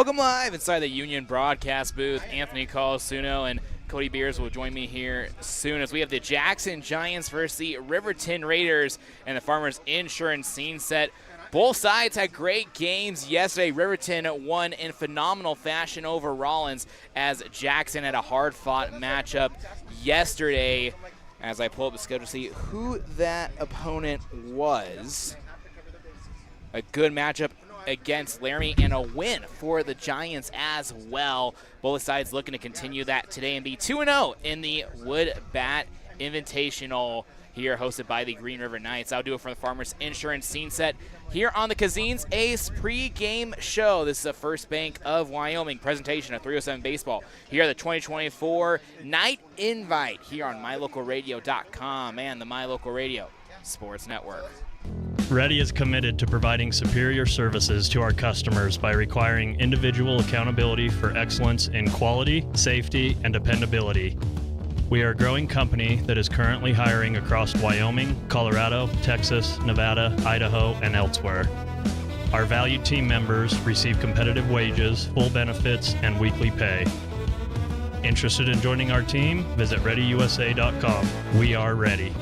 Welcome live inside the Union broadcast booth. Anthony Colasuono and Cody Beers will join me here soon as we have the Jackson Giants versus the Riverton Raiders and the Farmers Insurance scene set. Both sides had great games yesterday. Riverton won in phenomenal fashion over Rollins as Jackson had a hard-fought matchup yesterday. As I pull up the schedule to see who that opponent was. A good matchup against Laramie and a win for the Giants as well. Both sides looking to continue that today and be 2-0 in the Wood Bat Invitational here, hosted by the Green River Knights. I'll do it for the Farmers Insurance scene set here on the Cazines Ace pregame show. This is the First Bank of Wyoming presentation of 307 Baseball. Here are the 2024 Night Invite here on MyLocalRadio.com and the My Local Radio Sports Network. Ready is committed to providing superior services to our customers by requiring individual accountability for excellence in quality, safety, and dependability. We are a growing company that is currently hiring across Wyoming, Colorado, Texas, Nevada, Idaho, and elsewhere. Our valued team members receive competitive wages, full benefits, and weekly pay. Interested in joining our team? Visit ReadyUSA.com. We are ready.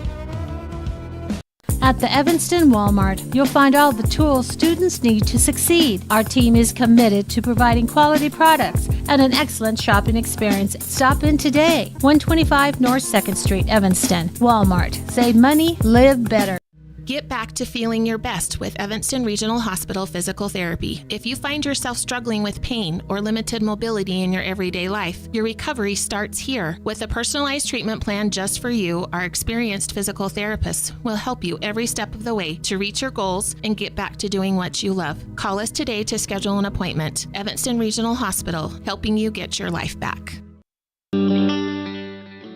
At the Evanston Walmart, you'll find all the tools students need to succeed. Our team is committed to providing quality products and an excellent shopping experience. Stop in today. 125 North 2nd Street, Evanston. Walmart. Save money, live better. Get back to feeling your best with Evanston Regional Hospital Physical Therapy. If you find yourself struggling with pain or limited mobility in your everyday life, your recovery starts here. With a personalized treatment plan just for you, our experienced physical therapists will help you every step of the way to reach your goals and get back to doing what you love. Call us today to schedule an appointment. Evanston Regional Hospital, helping you get your life back.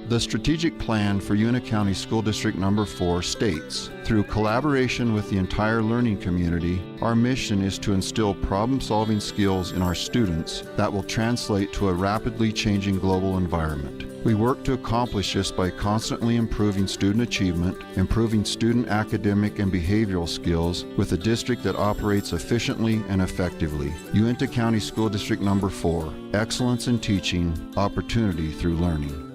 The strategic plan for Una County School District Number 4 states, through collaboration with the entire learning community, our mission is to instill problem-solving skills in our students that will translate to a rapidly changing global environment. We work to accomplish this by constantly improving student achievement, improving student academic and behavioral skills with a district that operates efficiently and effectively. Uintah County School District Number 4, excellence in teaching, opportunity through learning.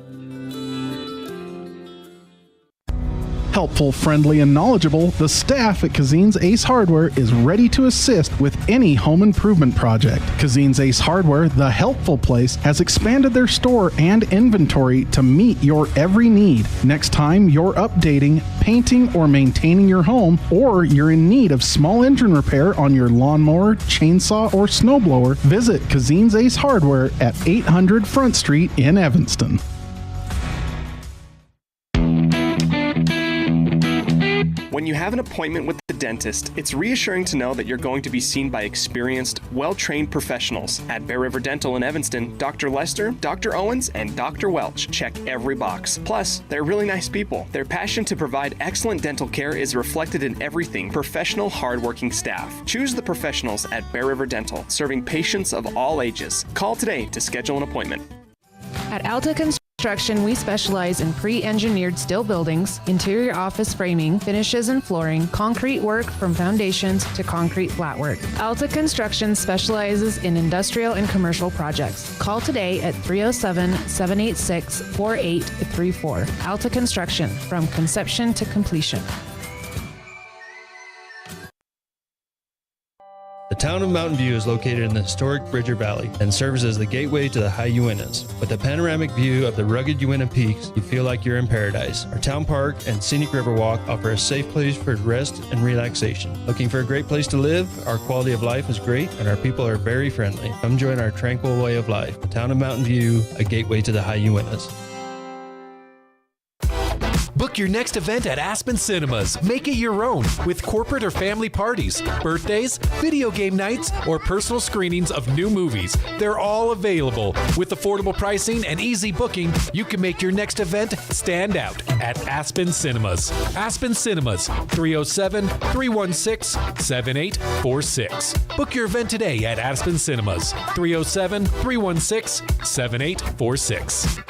Helpful, friendly, and knowledgeable, the staff at Cazines Ace Hardware is ready to assist with any home improvement project. Cazines Ace Hardware, the helpful place, has expanded their store and inventory to meet your every need. Next time you're updating, painting, or maintaining your home, or you're in need of small engine repair on your lawnmower, chainsaw, or snowblower, visit Cazines Ace Hardware at 800 Front Street in Evanston. When you have an appointment with the dentist, it's reassuring to know that you're going to be seen by experienced, well-trained professionals. At Bear River Dental in Evanston, Dr. Lester, Dr. Owens, and Dr. Welch check every box. Plus, they're really nice people. Their passion to provide excellent dental care is reflected in everything. Professional, hardworking staff. Choose the professionals at Bear River Dental, serving patients of all ages. Call today to schedule an appointment. At Alta Construction, we specialize in pre-engineered steel buildings, interior office framing, finishes and flooring, concrete work from foundations to concrete flat work. Alta Construction specializes in industrial and commercial projects. Call today at 307-786-4834. Alta Construction, from conception to completion. The town of Mountain View is located in the historic Bridger Valley and serves as the gateway to the high Uintas. With a panoramic view of the rugged Uinta peaks, you feel like you're in paradise. Our town park and scenic river walk offer a safe place for rest and relaxation. Looking for a great place to live? Our quality of life is great and our people are very friendly. Come join our tranquil way of life. The town of Mountain View, a gateway to the high Uintas. Book your next event at Aspen Cinemas. Make it your own with corporate or family parties, birthdays, video game nights, or personal screenings of new movies. They're all available. With affordable pricing and easy booking, you can make your next event stand out at Aspen Cinemas. Aspen Cinemas, 307-316-7846. Book your event today at Aspen Cinemas, 307-316-7846.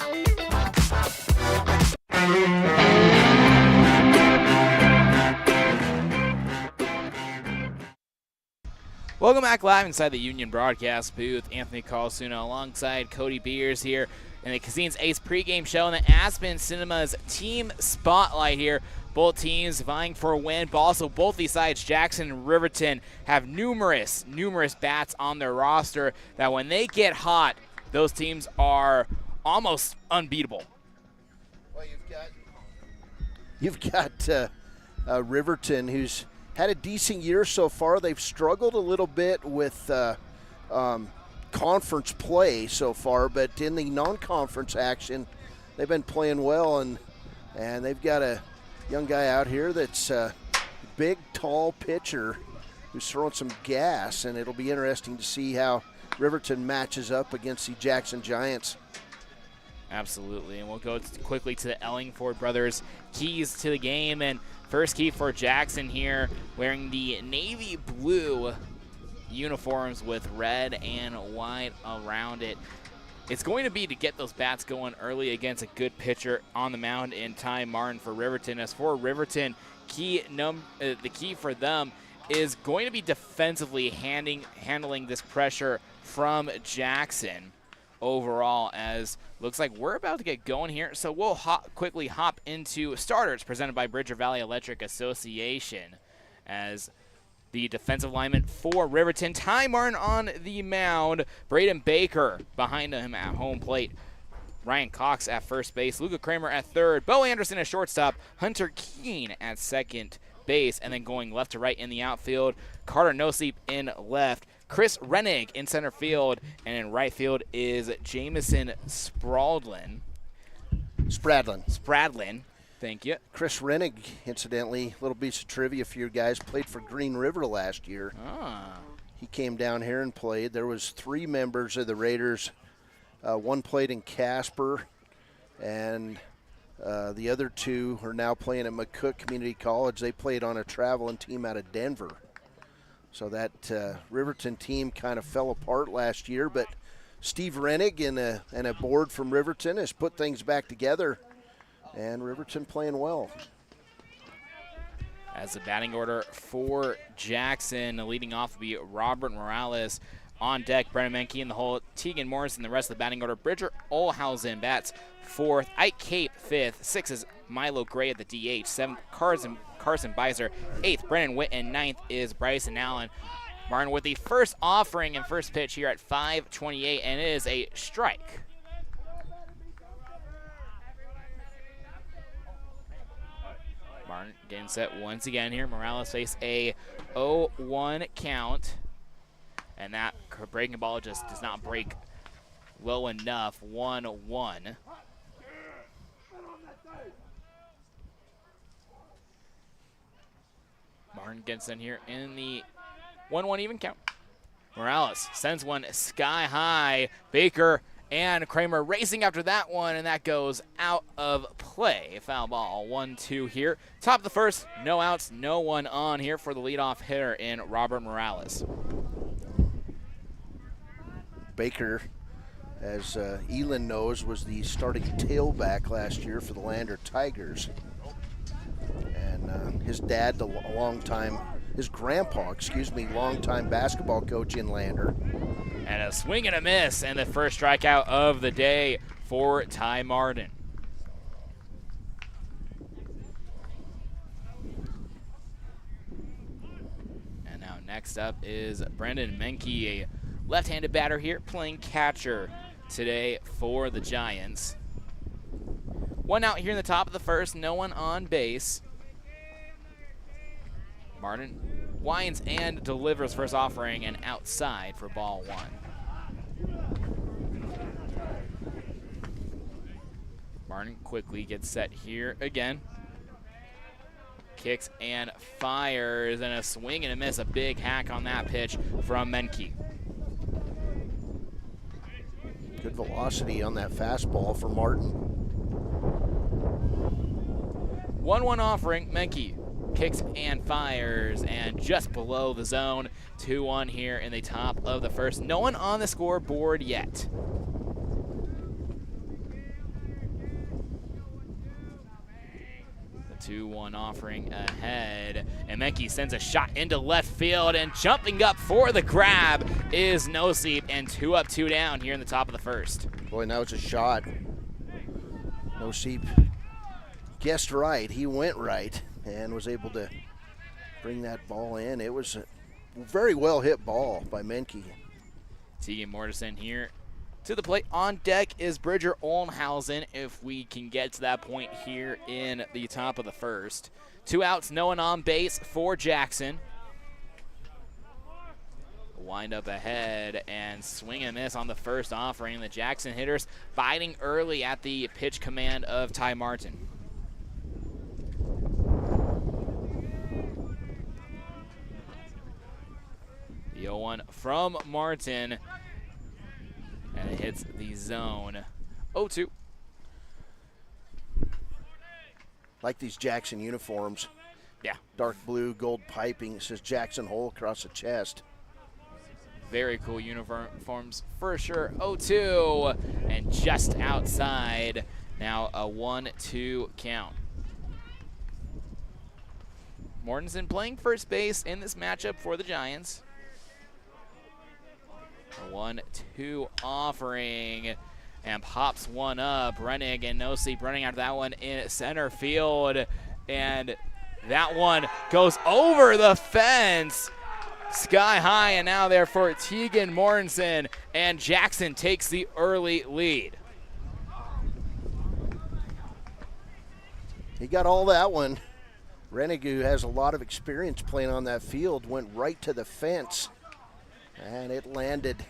Welcome back live inside the Union broadcast booth. Anthony Colasuono alongside Cody Beers here in the Casine's Ace pregame show in the Aspen Cinemas Team Spotlight here. Both teams vying for a win, but also both these sides, Jackson and Riverton, have numerous bats on their roster that when they get hot, those teams are almost unbeatable. Well, you've got Riverton, who's had a decent year so far. They've struggled a little bit with conference play so far, but in the non-conference action, they've been playing well, and they've got a young guy out here that's a big, tall pitcher who's throwing some gas, and it'll be interesting to see how Riverton matches up against the Jackson Giants. Absolutely, and we'll go quickly to the Ellingford brothers' keys to the game. And first key for Jackson here, wearing the navy blue uniforms with red and white around it. It's going to be to get those bats going early against a good pitcher on the mound in Ty Martin for Riverton. As for Riverton, the key for them is going to be defensively handling this pressure from Jackson overall, as looks like we're about to get going here. So we'll quickly hop into starters presented by Bridger Valley Electric Association, as the defensive lineman for Riverton, Ty Martin on the mound, Braden Baker behind him at home plate, Ryan Cox at first base, Luca Kramer at third, Bo Anderson at shortstop, Hunter Keene at second base, and then going left to right in the outfield, Carter Nosleep in left, Chris Rennig in center field, and in right field is Jamison Spradlin. Thank you. Chris Rennig, incidentally, little piece of trivia for you guys, played for Green River last year. He came down here and played. There was 3 members of the Raiders. One played in Casper, and the other 2 are now playing at McCook Community College. They played on a traveling team out of Denver. So that Riverton team kind of fell apart last year, but Steve Rennig and a board from Riverton has put things back together, and Riverton playing well. As the batting order for Jackson, leading off will be Robert Morales. On deck, Brennan Menke in the hole, Tegan Morris in the rest of the batting order. Bridger Olhausen bats 4th, Ike Cape 5th, 6th is Milo Gray at the DH, 7th Carson Beiser, 8th Brennan Witt, and 9th is Bryson Allen. Martin with the first offering and first pitch here at 5:28, and it is a strike. Martin getting set once again here. Morales face a 0-1 count. And that breaking ball just does not break low enough. 1-1. Martin gets in here in the 1-1 even count. Morales sends one sky high. Baker and Kramer racing after that one, and that goes out of play. Foul ball, 1-2 here. Top of the first, no outs, no one on here for the leadoff hitter in Robert Morales. Baker, as Elin knows, was the starting tailback last year for the Lander Tigers. And his dad, his grandpa, longtime basketball coach in Lander. And a swing and a miss, and the first strikeout of the day for Ty Martin. And now next up is Brendan Menke, a left-handed batter here, playing catcher today for the Giants. One out here in the top of the first, no one on base. Martin winds and delivers first offering, and outside for ball 1. Martin quickly gets set here again. Kicks and fires, and a swing and a miss, a big hack on that pitch from Menke. Good velocity on that fastball for Martin. 1-1 offering, Menke kicks and fires, and just below the zone. 2-1 here in the top of the first. No one on the scoreboard yet. The 2-1 offering ahead. And Menke sends a shot into left field, and jumping up for the grab is Nosip, and 2 up, 2 down here in the top of the first. Boy, now it's a shot. Nosip guessed right. He went right and was able to bring that ball in. It was a very well hit ball by Menke. Tegan Mortensen here to the plate. On deck is Bridger Olnhausen if we can get to that point here in the top of the first. 2 outs, no one on base for Jackson. Wind up ahead and swing and miss on the first offering. The Jackson hitters biting early at the pitch command of Ty Martin. The 0-1 from Martin, and it hits the zone. 0-2. Like these Jackson uniforms. Yeah. Dark blue, gold piping. It says Jackson Hole across the chest. Very cool uniforms for sure. 0-2, and just outside. Now a 1-2 count. Mortensen playing first base in this matchup for the Giants. A 1-2 offering, and pops one up. Rennig and Nosip running out of that one in center field, and that one goes over the fence. Sky high, and now there for Tegan Mortensen, and Jackson takes the early lead. He got all that one. Rennig, who has a lot of experience playing on that field, went right to the fence, and it landed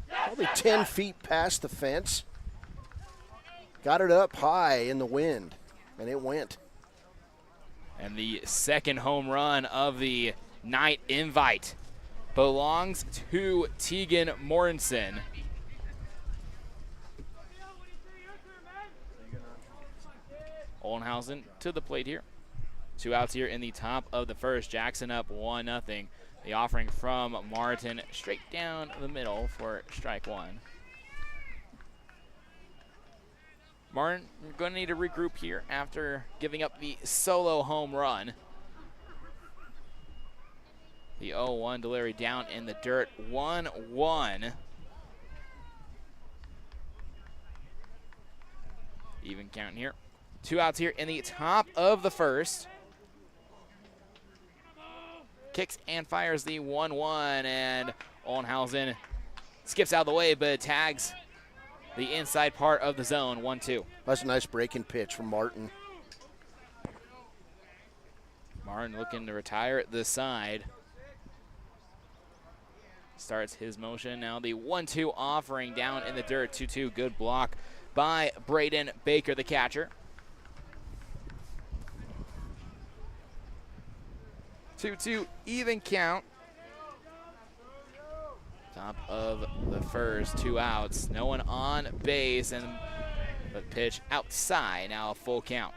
probably 10 feet past the fence. Got it up high in the wind, and it went. And the second home run of the night invite belongs to Tegan Mortensen. Olnhausen to the plate here. 2 outs here in the top of the first. Jackson up 1-0. The offering from Martin straight down the middle for strike 1. Martin, you're going to need to regroup here after giving up the solo home run. The 0-1 delivery down in the dirt. 1-1. Even count here. 2 outs here in the top of the first. Kicks and fires the 1-1, and Olnhausen skips out of the way, but tags the inside part of the zone. 1-2. That's a nice breaking pitch from Martin. Martin looking to retire the side. Starts his motion. Now the 1-2 offering down in the dirt. 2-2. Good block by Braden Baker, the catcher. 2-2 even count. Top of the first. 2 outs. No one on base, and the pitch outside. Now a full count.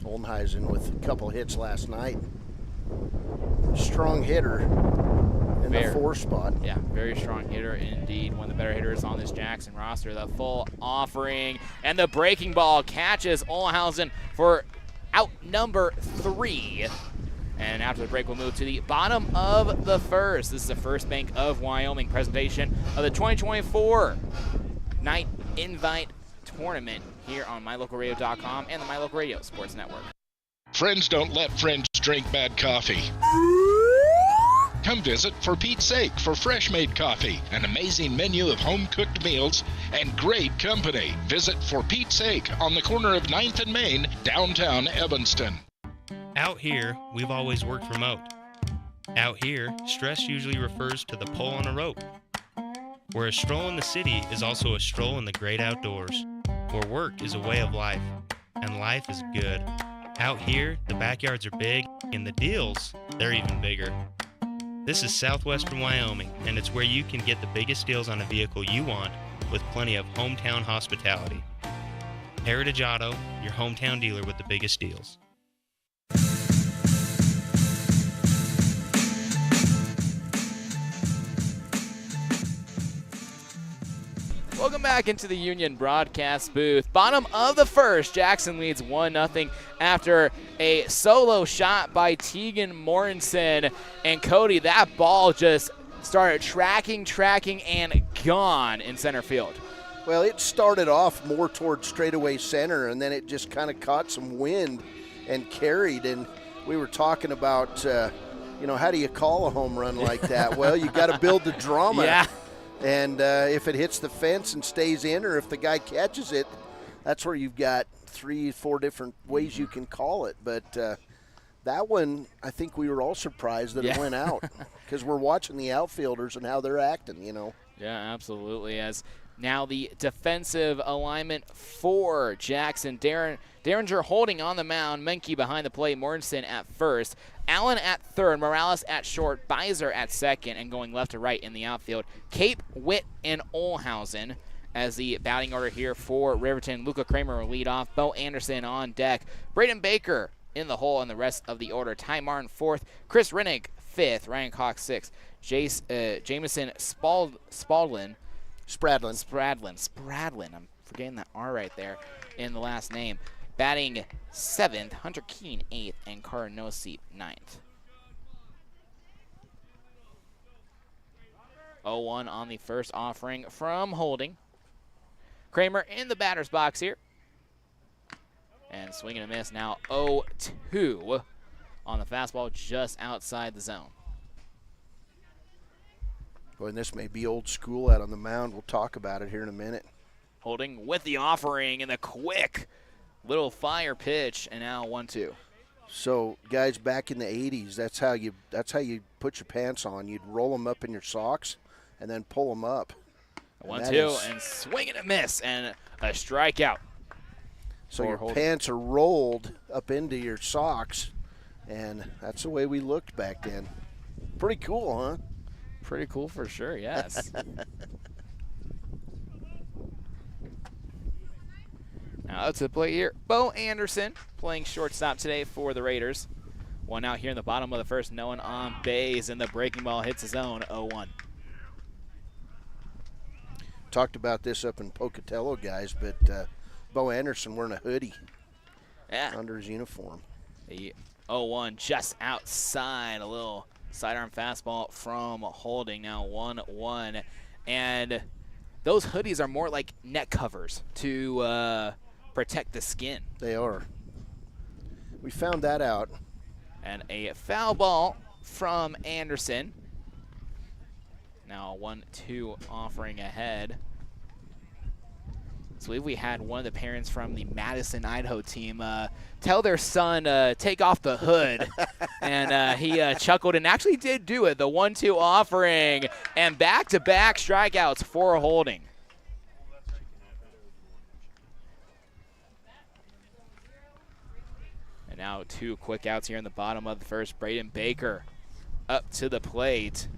Olnhausen with a couple hits last night. Strong hitter in the 4 spot. Yeah, very strong hitter indeed. One of the better hitters on this Jackson roster. The full offering, and the breaking ball catches Olnhausen for out number 3. And after the break, we'll move to the bottom of the first. This is the First Bank of Wyoming presentation of the 2024 Night Invite Tournament here on MyLocalRadio.com and the My Local Radio Sports Network. Friends don't let friends drink bad coffee. Come visit For Pete's Sake for fresh-made coffee, an amazing menu of home-cooked meals, and great company. Visit For Pete's Sake on the corner of 9th and Main, downtown Evanston. Out here, we've always worked remote. Out here, stress usually refers to the pull on a rope. Where a stroll in the city is also a stroll in the great outdoors. Where work is a way of life, and life is good. Out here, the backyards are big, and the deals, they're even bigger. This is Southwestern Wyoming, and it's where you can get the biggest deals on a vehicle you want with plenty of hometown hospitality. Heritage Auto, your hometown dealer with the biggest deals. Welcome back into the Union broadcast booth. Bottom of the first, Jackson leads 1-0 after a solo shot by Tegan Mortensen. And Cody, that ball just started tracking, and gone in center field. Well, it started off more towards straightaway center, and then it just kind of caught some wind and carried. And we were talking about, how do you call a home run like that? Well, you got to build the drama. Yeah. And if it hits the fence and stays in, or if the guy catches it, that's where you've got 3-4 different ways you can call it. But that one, I think we were all surprised that it went out, because we're watching the outfielders and how they're acting, Yeah, absolutely. As now the defensive alignment for Jackson. Derringer holding on the mound. Menke behind the plate. Mortensen at first. Allen at third. Morales at short. Beiser at second. And going left to right in the outfield, Cape, Witt, and Olhausen. As the batting order here for Riverton, Luca Kramer will lead off. Bo Anderson on deck. Braden Baker in the hole, and the rest of the order. Ty Martin fourth. Chris Rennig fifth. Ryan Cox sixth. Jameson Spradlin. I'm forgetting that R right there in the last name. Batting seventh. Hunter Keene eighth, and Carnosi ninth. 0-1 on the first offering from Holding. Kramer in the batter's box here. And swing and a miss now. 0-2 on the fastball just outside the zone. Boy, and this may be old school out on the mound. We'll talk about it here in a minute. Holding with the offering and the quick little fire pitch, and now 1-2. So, guys, back in the 80s, that's how you put your pants on. You'd roll them up in your socks and then pull them up. 1-2, and swing and a miss, and a strikeout. So your pants are rolled up into your socks, and that's the way we looked back then. Pretty cool, huh? Pretty cool for sure, yes. Now up to the plate here, Bo Anderson playing shortstop today for the Raiders. One out here in the bottom of the first, no one on base, and the breaking ball hits the zone. 0-1. Talked about this up in Pocatello, guys, but Bo Anderson wearing a hoodie under his uniform. The 0-1 just outside, a little sidearm fastball from Holding. Now 1-1, and those hoodies are more like neck covers to protect the skin. They are. We found that out. And a foul ball from Anderson. Now 1-2 offering ahead. So I believe we had one of the parents from the Madison, Idaho team tell their son take off the hood. And he chuckled and actually did do it. The 1-2 offering, and back-to-back strikeouts for Holding. And now 2 quick outs here in the bottom of the first. Braden Baker up to the plate.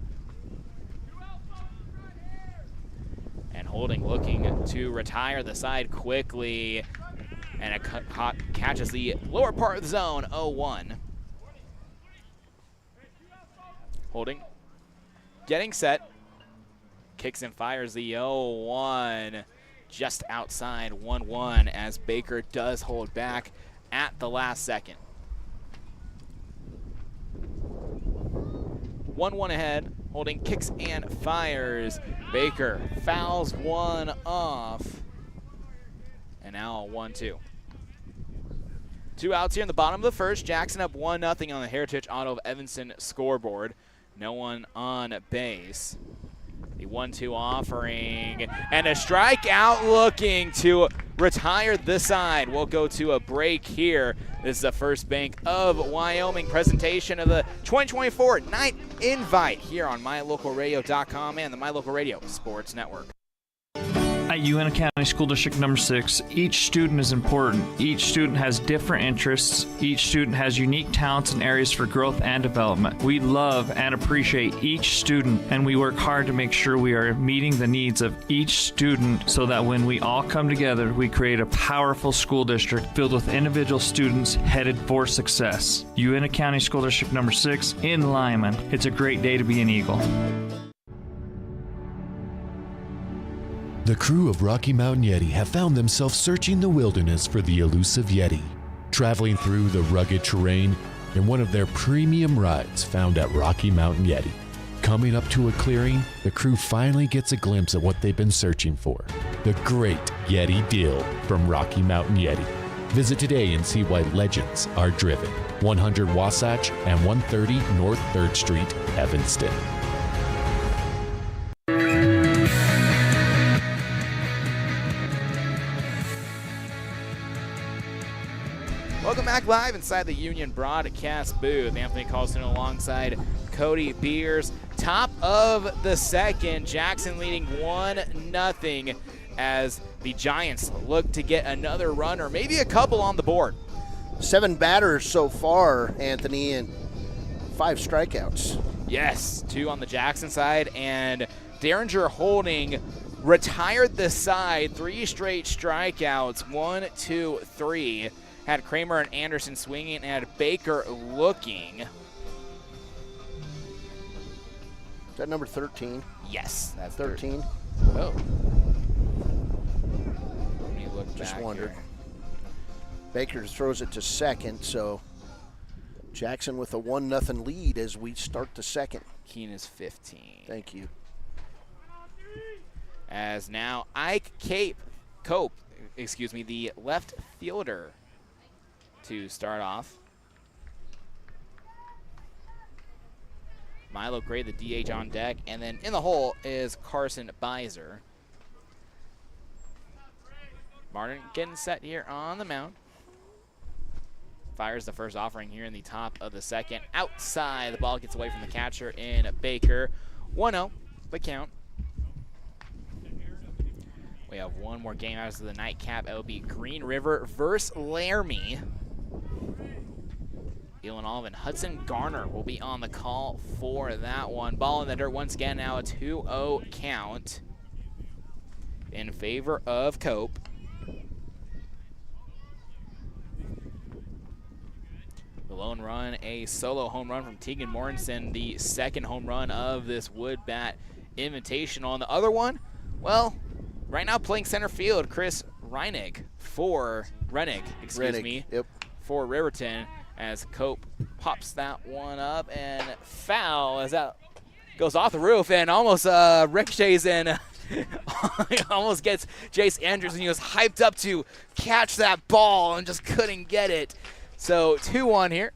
And Holding looking to retire the side quickly. And it catches the lower part of the zone, 0-1. Holding, getting set. Kicks and fires the 0-1. Just outside 1-1 as Baker does hold back at the last second. 1-1 ahead. Holding kicks and fires. Baker fouls one off. And now 1-2. 2 outs here in the bottom of the first. Jackson up 1-0 on the Heritage Auto of Evanston scoreboard. No one on base. The 1-2 offering, and a strikeout looking to retire the side. We'll go to a break here. This is the First Bank of Wyoming presentation of the 2024 Night Invite here on MyLocalRadio.com and the My Local Radio Sports Network. At Uintah County School District number 6, each student is important. Each student has different interests. Each student has unique talents and areas for growth and development. We love and appreciate each student, and we work hard to make sure we are meeting the needs of each student so that when we all come together, we create a powerful school district filled with individual students headed for success. Uintah County School District number 6 in Lyman. It's a great day to be an Eagle. The crew of Rocky Mountain Yeti have found themselves searching the wilderness for the elusive Yeti, traveling through the rugged terrain in one of their premium rides found at Rocky Mountain Yeti. Coming up to a clearing, the crew finally gets a glimpse of what they've been searching for, the great Yeti deal from Rocky Mountain Yeti. Visit today and see why legends are driven. 100 Wasatch and 130 North 3rd Street, Evanston. Welcome back live inside the Union broadcast booth. Anthony Colasuono alongside Cody Beers. Top of the second, Jackson leading 1-0 as the Giants look to get another run or maybe a couple on the board. 7 batters so far, Anthony, and 5 strikeouts. Yes, 2 on the Jackson side, and Derringer Holding retired the side. 3 straight strikeouts, 1, 2, 3. Had Kramer and Anderson swinging and had Baker looking. Is that number 13? Yes, that's 13. Oh. Let me look Just back wondered. here. Baker throws it to second, so Jackson with a 1-0 lead as we start the second. Keen is 15. Thank you. As now Ike Cope, the left fielder, to start off. Milo Gray, the DH, on deck, and then in the hole is Carson Beiser. Martin getting set here on the mound. Fires the first offering here in the top of the second. Outside, the ball gets away from the catcher in Baker. 1-0, the count. We have one more game out of the nightcap. It will be Green River versus Laramie. Elon Olive, Hudson Garner will be on the call for that one. Ball in the dirt once again, now a 2-0 count in favor of Cope. The lone run, a solo home run from Tegan Morrison, the second home run of this Wood Bat Invitational. And the other one, well, right now playing center field, Chris Reinig for Riverton, as Cope pops that one up and foul as that goes off the roof and almost ricochets and almost gets Jace Andrews, and he was hyped up to catch that ball and just couldn't get it. So 2-1 here.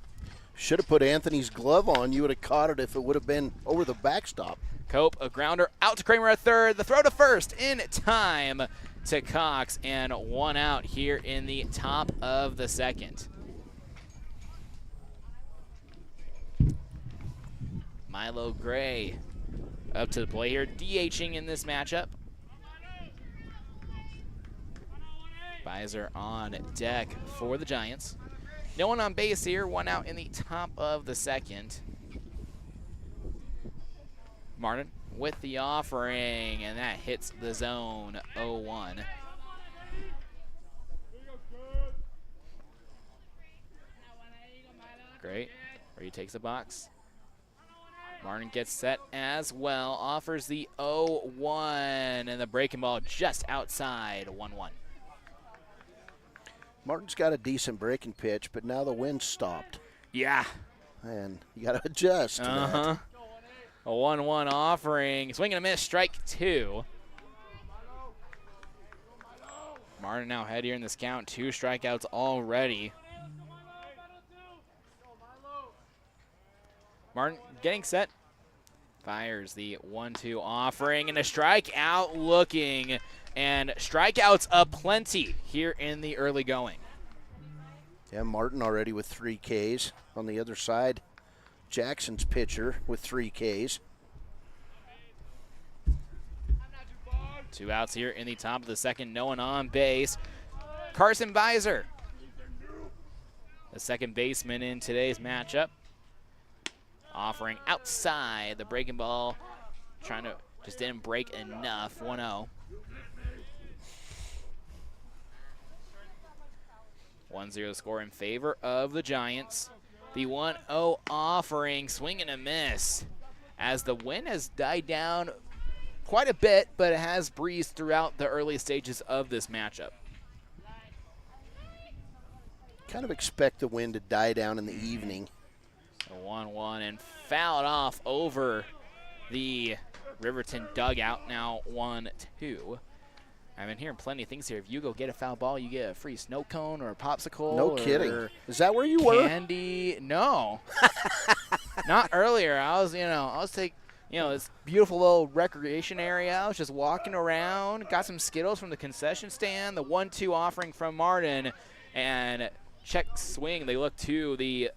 Should have put Anthony's glove on. You would have caught it if it would have been over the backstop. Cope, a grounder out to Kramer at third. The throw to first in time to Cox, and 1 out here in the top of the second. Milo Gray up to the plate here, DHing in this matchup. Beiser on deck for the Giants. No one on base here, 1 out in the top of the second. Martin with the offering, and that hits the zone. 0-1. Great, where he takes the box. Martin gets set as well, offers the 0-1, and the breaking ball just outside. 1-1. Martin's got a decent breaking pitch, but now the wind stopped. Yeah. And you got to adjust to that. A 1-1 offering. Swing and a miss, strike 2. Martin now ahead here in this count. 2 strikeouts already. Martin getting set. Fires the 1-2 offering and a strikeout looking. And strikeouts aplenty here in the early going. Yeah, Martin already with 3 Ks. On the other side, Jackson's pitcher with 3 Ks. 2 outs here in the top of the second. No one on base. Carson Beiser, the second baseman in today's matchup. Offering outside the breaking ball. Just didn't break enough. 1-0. 1-0 score in favor of the Giants. The 1-0 offering, swing and a miss. As the wind has died down quite a bit, but it has breezed throughout the early stages of this matchup. Kind of expect the wind to die down in the evening. A 1-1 and fouled off over the Riverton dugout. Now 1-2. I've been hearing plenty of things here. If you go get a foul ball, you get a free snow cone or a popsicle. No kidding. Is that where you were? Candy? No. Not earlier. I was taking, this beautiful little recreation area. I was just walking around, got some Skittles from the concession stand, the 1-2 offering from Martin, and check swing. They look to the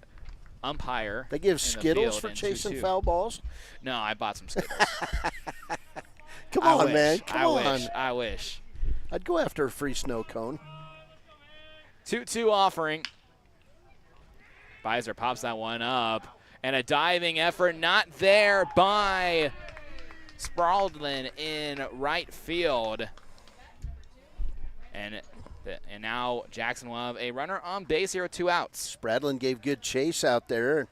umpire. They give Skittles for chasing foul balls? No, I bought some Skittles. Come on, man. Come on. I wish. I'd go after a free snow cone. 2-2 offering. Beiser pops that one up. And a diving effort not there by Stratton in right field. And now Jackson will have a runner on base here with 2 outs. Stratton gave good chase out there.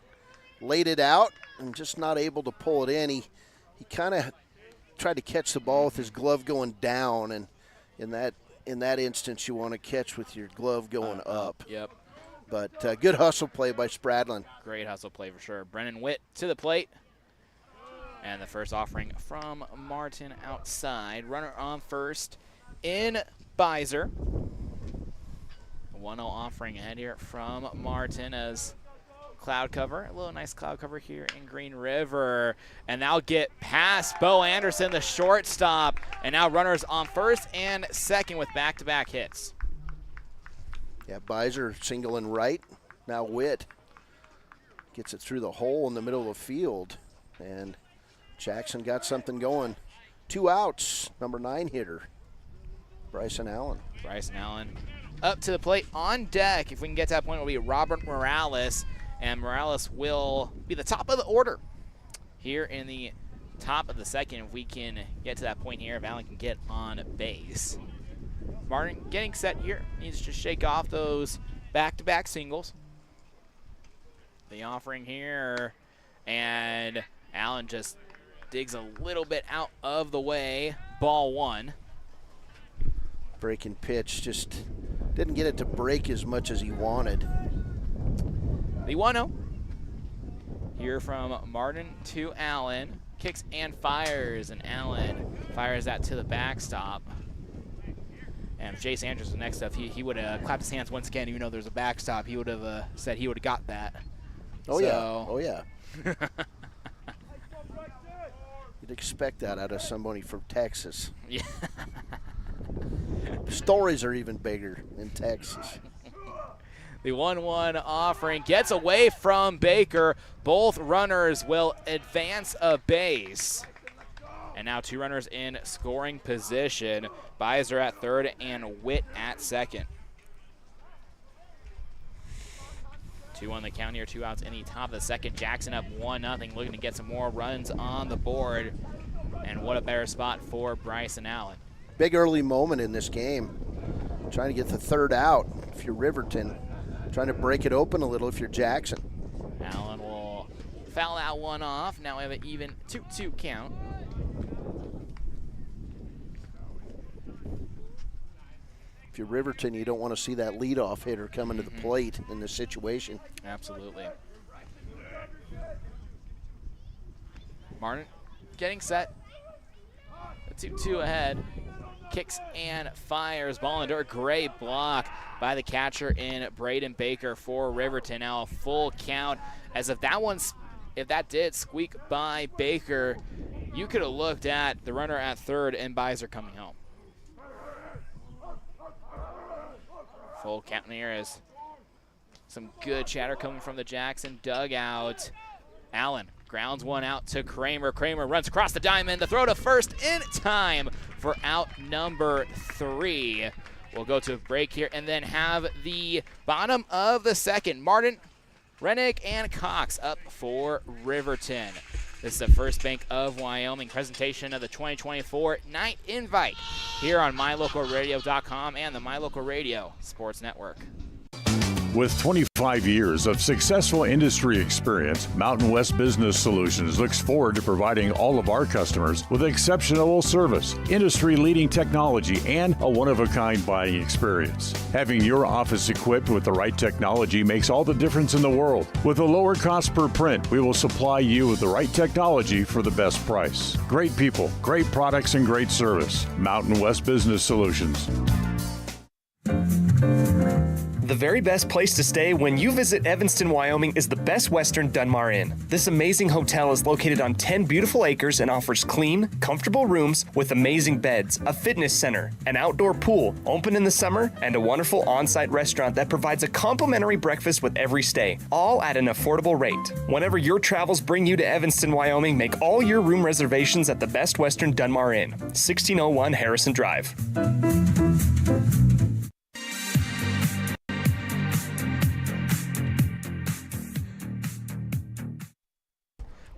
Laid it out and just not able to pull it in. He kind of tried to catch the ball with his glove going down, and in that instance you want to catch with your glove going up. Yep. But good hustle play by Stratton. Great hustle play for sure. Brennan Witt to the plate. And the first offering from Martin outside. Runner on first in Beiser. 1-0 offering ahead here from Martin as cloud cover. A little nice cloud cover here in Green River. And now get past Bo Anderson, the shortstop. And now runners on first and second with back-to-back hits. Yeah, Beiser single and right. Now Witt gets it through the hole in the middle of the field. And Jackson got something going. 2 outs, number 9 hitter, Bryson Allen. Bryson Allen up to the plate on deck. If we can get to that point, it will be Robert Morales. And Morales will be the top of the order here in the top of the second. If we can get to that point here, if Allen can get on base. Martin getting set here. Needs to shake off those back-to-back singles. The offering here, and Allen just digs a little bit out of the way. Ball 1. Breaking pitch, just didn't get it to break as much as he wanted. The 1-0 here from Martin to Allen. Kicks and fires, and Allen fires that to the backstop. And if Jace Andrews was next up, he would have clapped his hands once again, even though there's a backstop. He would have said he would have got that. Oh, yeah. Oh, yeah. You'd expect that out of somebody from Texas. Yeah. Stories are even bigger in Texas. The 1-1 offering gets away from Baker. Both runners will advance a base. And now 2 runners in scoring position. Beiser at third and Witt at second. 2 on the count here, 2 outs in the top of the second. Jackson up 1-0, looking to get some more runs on the board. And what a better spot for Bryson Allen. Big early moment in this game. Trying to get the 3rd out if you're Riverton. Trying to break it open a little if you're Jackson. Allen will foul that one off. Now we have an even 2-2 count. If you're Riverton, you don't want to see that leadoff hitter coming to the plate in this situation. Absolutely. Martin getting set. A 2-2 ahead. Kicks and fires. Ball under. Great block by the catcher in Braden Baker for Riverton. Now a full count. As if that did squeak by Baker, you could have looked at the runner at third and Beiser coming home. Full count here as some good chatter coming from the Jackson dugout. Allen grounds one out to Kramer. Kramer runs across the diamond. The throw to first in time for out number 3. We'll go to a break here and then have the bottom of the second. Martin, Rennick, and Cox up for Riverton. This is the First Bank of Wyoming presentation of the 2024 Night Invite here on MyLocalRadio.com and the My Local Radio Sports Network. With 25 years of successful industry experience, Mountain West Business Solutions looks forward to providing all of our customers with exceptional service, industry-leading technology, and a one-of-a-kind buying experience. Having your office equipped with the right technology makes all the difference in the world. With a lower cost per print, we will supply you with the right technology for the best price. Great people, great products, and great service. Mountain West Business Solutions. The very best place to stay when you visit Evanston, Wyoming is the Best Western Dunmar Inn. This amazing hotel is located on 10 beautiful acres and offers clean, comfortable rooms with amazing beds, a fitness center, an outdoor pool, open in the summer, and a wonderful on-site restaurant that provides a complimentary breakfast with every stay, all at an affordable rate. Whenever your travels bring you to Evanston, Wyoming, make all your room reservations at the Best Western Dunmar Inn, 1601 Harrison Drive.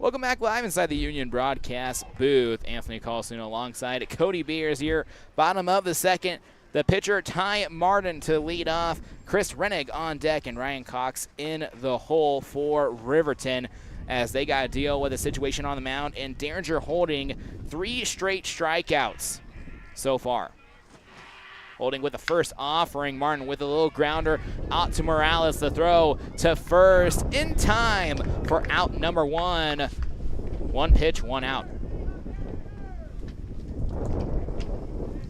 Welcome back live inside the Union broadcast booth. Anthony Colasuono alongside Cody Beers here. Bottom of the second, the pitcher Ty Martin to lead off. Chris Rennig on deck and Ryan Cox in the hole for Riverton as they got to deal with a situation on the mound and Derringer holding 3 straight strikeouts so far. Holding with the first offering. Martin with a little grounder out to Morales. The throw to first in time for out number 1. 1 pitch, 1 out.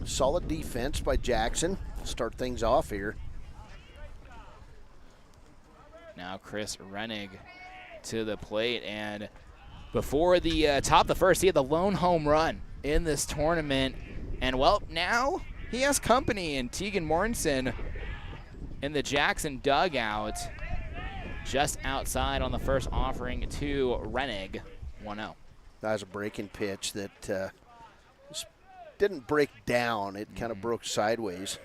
Solid defense by Jackson. Start things off here. Now Chris Rennig to the plate. And before the top of the first, he had the lone home run in this tournament. And, well, now he has company in Tegan Mortensen in the Jackson dugout just outside on the first offering to Rennig, 1-0. That was a breaking pitch that didn't break down. It kind of broke sideways.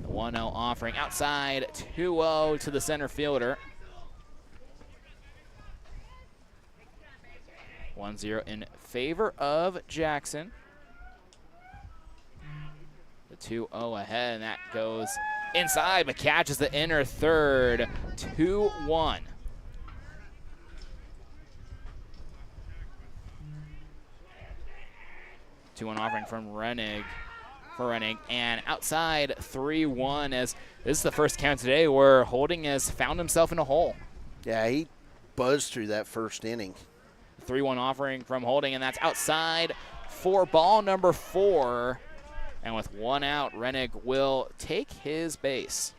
The 1-0 offering outside, 2-0 to the center fielder. 1-0 in favor of Jackson. The 2-0 ahead, and that goes inside, but catches the inner third. 2-1. Two-one offering from Rennig and outside 3-1 as this is the first count today where Holding has found himself in a hole. Yeah, he buzzed through that first inning. 3-1 offering from Holding, and that's outside for ball number 4. And with 1 out, Rennig will take his base.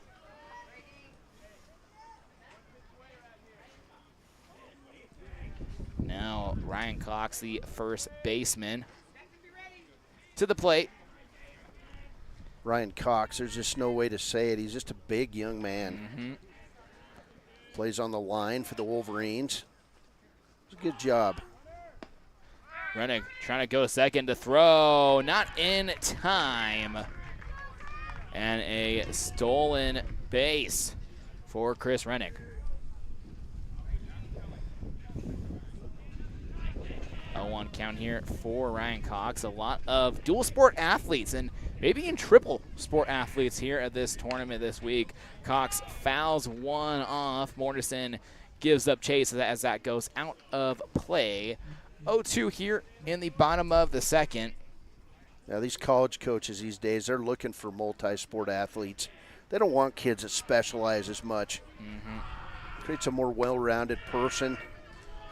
Now Ryan Cox, the first baseman, to the plate. Ryan Cox, there's just no way to say it. He's just a big young man. Plays on the line for the Wolverines. It's a good job. Rennig trying to go second to throw, not in time. And a stolen base for Chris Rennig. 0-1 count here for Ryan Cox. A lot of dual sport athletes and maybe in triple sport athletes here at this tournament this week. Cox fouls one off. Mortensen gives up chase as that goes out of play. 0-2 here in the bottom of the second. Now these college coaches these days, they're looking for multi-sport athletes. They don't want kids that specialize as much. Creates a more well-rounded person.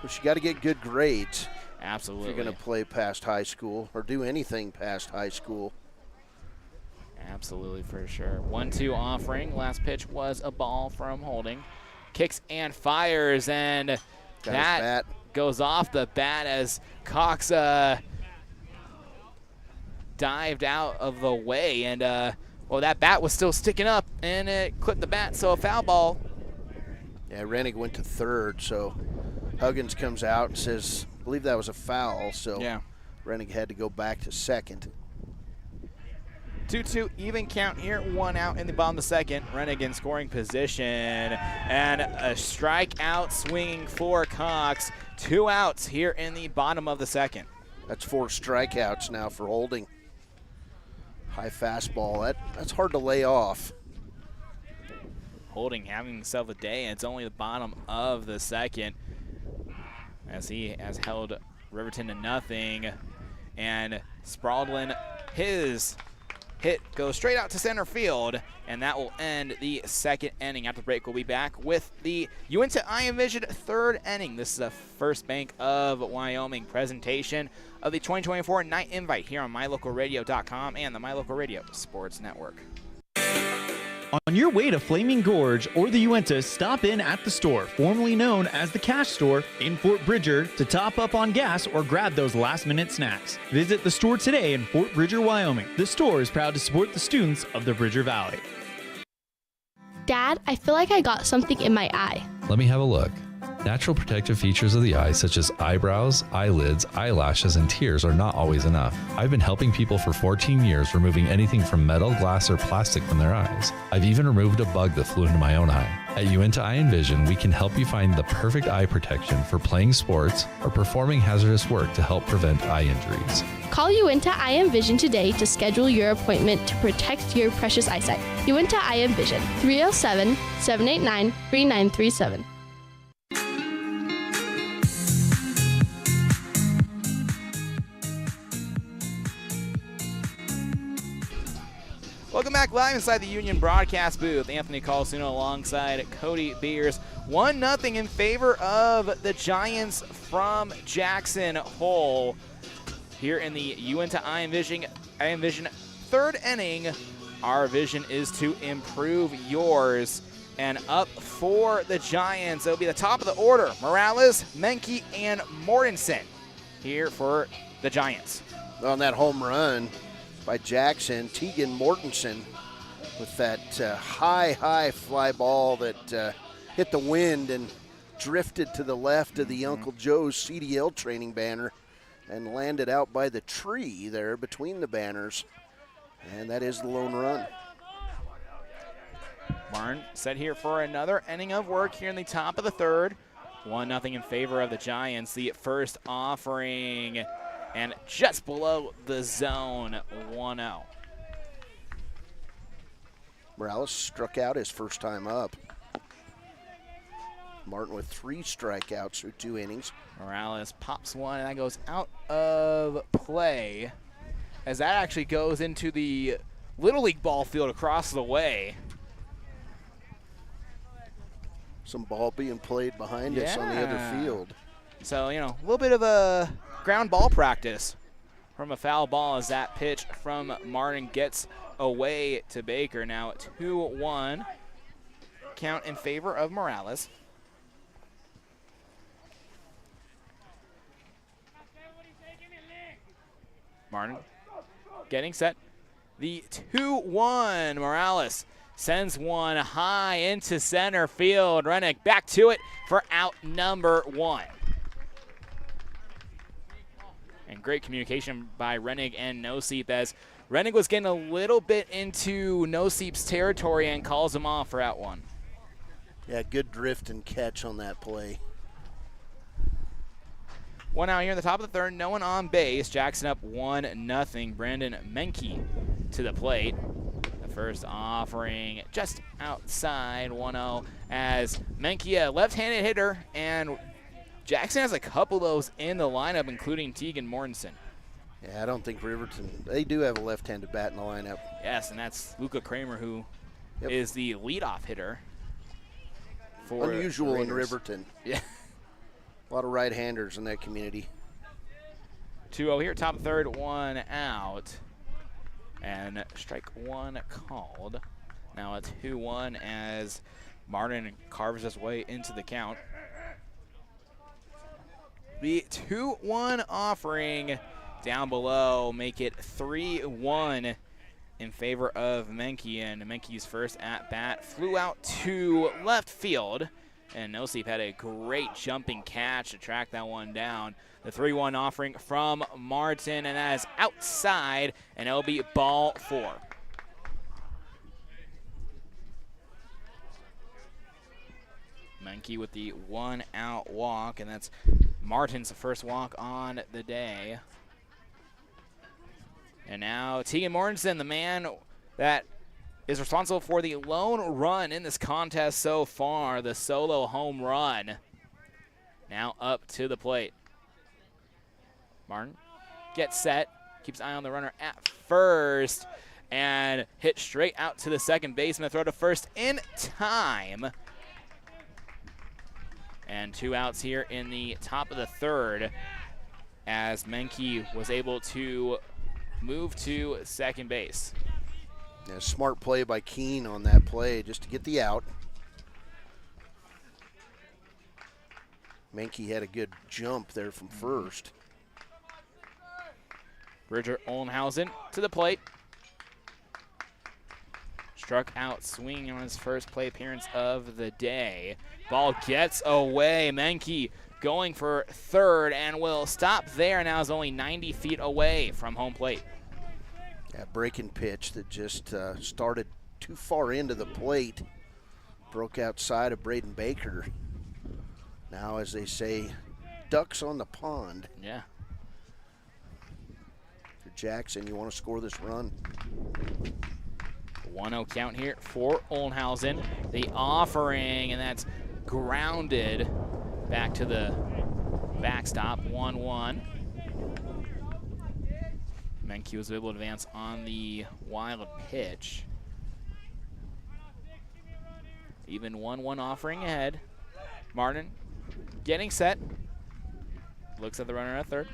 But you got to get good grades. Absolutely. If you're going to play past high school or do anything past high school. Absolutely, for sure. 1-2 offering. Last pitch was a ball from Holding. Kicks and fires, and that goes off the bat as Cox dived out of the way. And, well, that bat was still sticking up, and it clipped the bat, so a foul ball. Yeah, Rennig went to third, so Huggins comes out and says, I believe that was a foul, so yeah. Rennig had to go back to second. 2-2 even count here, 1 out in the bottom of the second. Rennig in scoring position, and a strikeout swinging for Cox. 2 outs here in the bottom of the second. That's 4 strikeouts now for Holding. High fastball, that's hard to lay off. Holding having himself a day, and it's only the bottom of the second as he has held Riverton to nothing. And Spradlin, his hit goes straight out to center field, and that will end the second inning. After the break, we'll be back with the Uinta Iron Vision third inning. This is the First Bank of Wyoming presentation of the 2024 Night Invite here on MyLocalRadio.com and the My Local Radio Sports Network. On your way to Flaming Gorge or the Uinta, stop in at the store, formerly known as the Cash Store in Fort Bridger, to top up on gas or grab those last-minute snacks. Visit the store today in Fort Bridger, Wyoming. The store is proud to support the students of the Bridger Valley. Dad, I feel like I got something in my eye. Let me have a look. Natural protective features of the eye, such as eyebrows, eyelids, eyelashes, and tears, are not always enough. I've been helping people for 14 years, removing anything from metal, glass, or plastic from their eyes. I've even removed a bug that flew into my own eye. At Uinta Eye and Vision, we can help you find the perfect eye protection for playing sports or performing hazardous work to help prevent eye injuries. Call Uinta Eye and Vision today to schedule your appointment to protect your precious eyesight. Uinta Eye and Vision, 307-789-3937. Welcome back live inside the Union broadcast booth. Anthony Colasuono alongside Cody Beers. 1-0 in favor of the Giants from Jackson Hole. Here in the Uinta Iron Vision third inning, our vision is to improve yours. And up for the Giants, it'll be the top of the order. Morales, Menke, and Mortensen here for the Giants. On that home run by Jackson, Tegan Mortensen with that high fly ball that hit the wind and drifted to the left of the Uncle Joe's CDL training banner and landed out by the tree there between the banners. And that is the lone run. Martin set here for another inning of work here in the top of the third. 1-0 in favor of the Giants. The first offering, and just below the zone, 1-0. Morales struck out his first time up. Martin with 3 strikeouts through 2 innings. Morales pops one, and that goes out of play, as that actually goes into the Little League ball field across the way. Some ball being played behind us on the other field. So, a little bit of a ground ball practice from a foul ball as that pitch from Martin gets away to Baker. Now 2-1 count in favor of Morales. Martin getting set. The 2-1, Morales sends one high into center field. Rennick back to it for out number 1. And great communication by Rennig and Noseep, as Rennig was getting a little bit into Noseep's territory and calls him off for out 1. Yeah, good drift and catch on that play. 1 out here in the top of the third, no one on base. Jackson up 1-0. Brandon Menke to the plate. The first offering just outside 1-0 as Menke, a left-handed hitter, and Jackson has a couple of those in the lineup, including Tegan Mortensen. Yeah, I don't think Riverton, they do have a left-handed bat in the lineup. Yes, and that's Luca Kramer, who is the leadoff hitter for unusual in Riverton. Yeah. A lot of right-handers in that community. 2-0 here, top of third, 1 out. And strike 1 called. Now a 2-1 as Martin carves his way into the count. The 2-1 offering down below make it 3-1 in favor of Menke, and Menke's first at-bat flew out to left field, and Noseep had a great jumping catch to track that one down. The 3-1 offering from Martin, and that is outside, and it'll be ball 4. Menke with the 1-out walk, and that's Martin's first walk on the day. And now Tegan Mortensen, the man that is responsible for the lone run in this contest so far, the solo home run. Now up to the plate. Martin gets set, keeps an eye on the runner at first, and hit straight out to the second baseman. Throw to first in time. And 2 outs here in the top of the third as Menke was able to move to second base. Yeah, smart play by Keene on that play just to get the out. Menke had a good jump there from first. Bridger Ollenhausen to the plate. Struck out swinging on his first play appearance of the day. Ball gets away. Menke going for third and will stop there. Now is only 90 feet away from home plate. Yeah, breaking pitch that just started too far into the plate. Broke outside of Braden Baker. Now, as they say, ducks on the pond. Yeah. If you're Jackson, you want to score this run. 1-0 count here for Ollenhausen. The offering, and that's grounded back to the backstop. 1-1. Menke was able to advance on the wild pitch. Even 1-1 offering ahead. Martin getting set. Looks at the runner at third.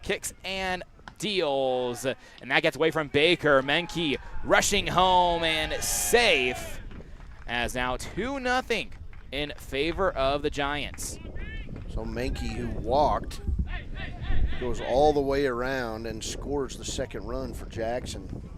Kicks and deals. And that gets away from Baker. Menke rushing home and safe. As now 2-0 in favor of the Giants. So Menke, who walked, goes all the way around and scores the second run for Jackson.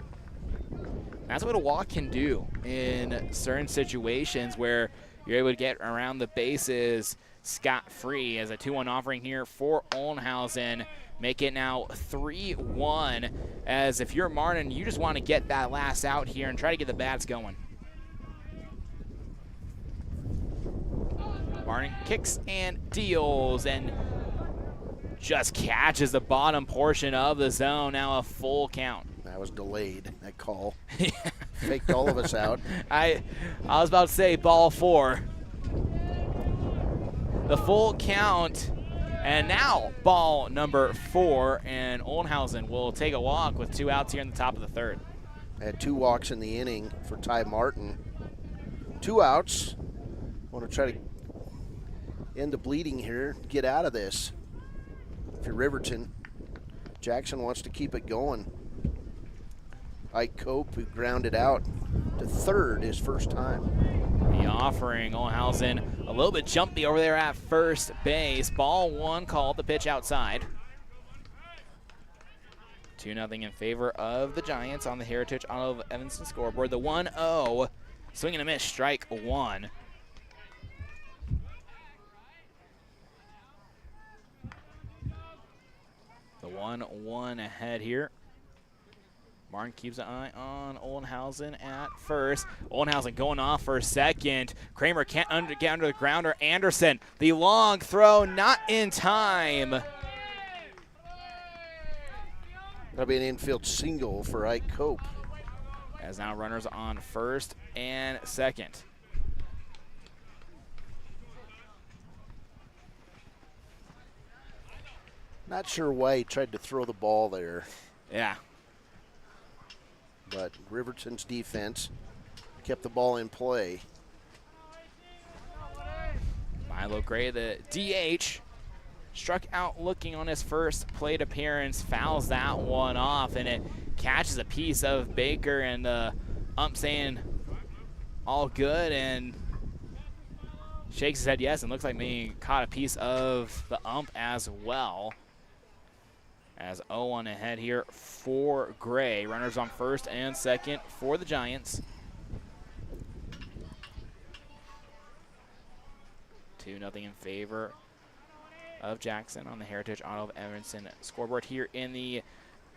That's what a walk can do in certain situations where you're able to get around the bases scot-free. As a 2-1 offering here for Ollenhausen. Make it now 3-1. As if you're Martin, you just want to get that last out here and try to get the bats going. Martin kicks and deals and just catches the bottom portion of the zone. Now a full count. That was delayed, that call. Faked all of us out. I was about to say ball 4. The full count, and now ball number 4, and Ollenhausen will take a walk with 2 outs here in the top of the third. Had 2 walks in the inning for Ty Martin. 2 outs. Want to try to end the bleeding here, get out of this. If you're Riverton, Jackson wants to keep it going. Ike Cope, who grounded out to third his first time. The offering, Ollenhausen a little bit jumpy over there at first base. Ball 1 called, the pitch outside. 2-0 in favor of the Giants on the Heritage Auto of Evanston scoreboard. The 1-0, swing and a miss, strike 1. The 1-1 ahead here. Martin keeps an eye on Ollenhausen at first. Ollenhausen going off for second. Kramer can't get under the grounder. Anderson, the long throw, not in time. That'll be an infield single for Ike Cope. As now runners on first and second. Not sure why he tried to throw the ball there. Yeah. But Riverton's defense kept the ball in play. Milo Gray, the DH, struck out looking on his first plate appearance, fouls that one off, and it catches a piece of Baker, and the ump saying all good, and shakes his head yes, and looks like maybe caught a piece of the ump as well. As 0-1 ahead here for Gray. Runners on first and second for the Giants. 2-0 in favor of Jackson on the Heritage Auto of Evanston scoreboard here in the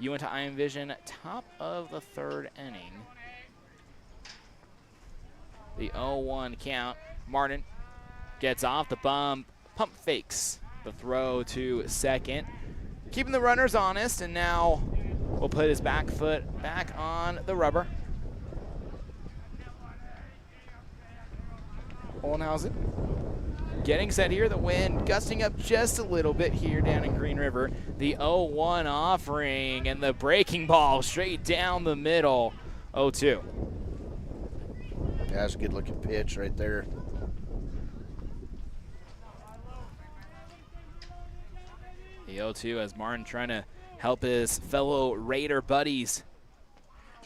Uinta Iron Vision top of the third inning. The 0-1 count. Martin gets off the bump, pump fakes the throw to second. Keeping the runners honest, and now will put his back foot back on the rubber. Oldenhausen getting set here. The wind gusting up just a little bit here down in Green River. The 0-1 offering and the breaking ball straight down the middle. 0-2. That's a good looking pitch right there. The 0-2 as Martin trying to help his fellow Raider buddies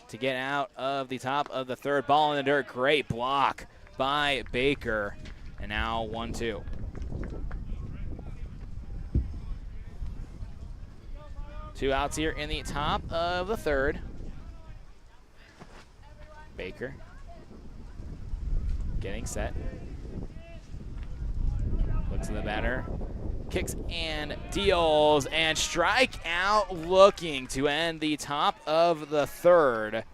to get out of the top of the third. Ball in the dirt. Great block by Baker. And now 1-2. Two outs here in the top of the third. Baker getting set. Looks at the batter. Kicks and deals, and strike out looking to end the top of the third.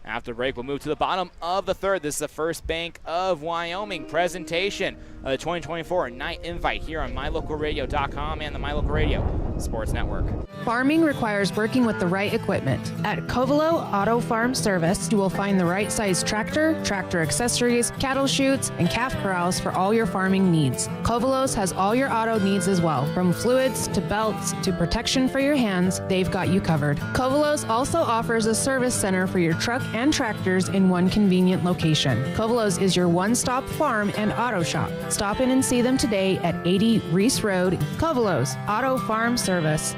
After break, we'll move to the bottom of the third. This is the First Bank of Wyoming presentation of the 2024 Night Invite here on MyLocalRadio.com and the My Local Radio Sports Network. Farming requires working with the right equipment. At Covelo Auto Farm Service, you will find the right size tractor, tractor accessories, cattle chutes, and calf corrals for all your farming needs. Covelos has all your auto needs as well. From fluids to belts to protection for your hands, they've got you covered. Covelos also offers a service center for your truck and tractors in one convenient location. Covelos is your one-stop farm and auto shop. Stop in and see them today at 80 Reese Road. Covelos Auto Farm Service.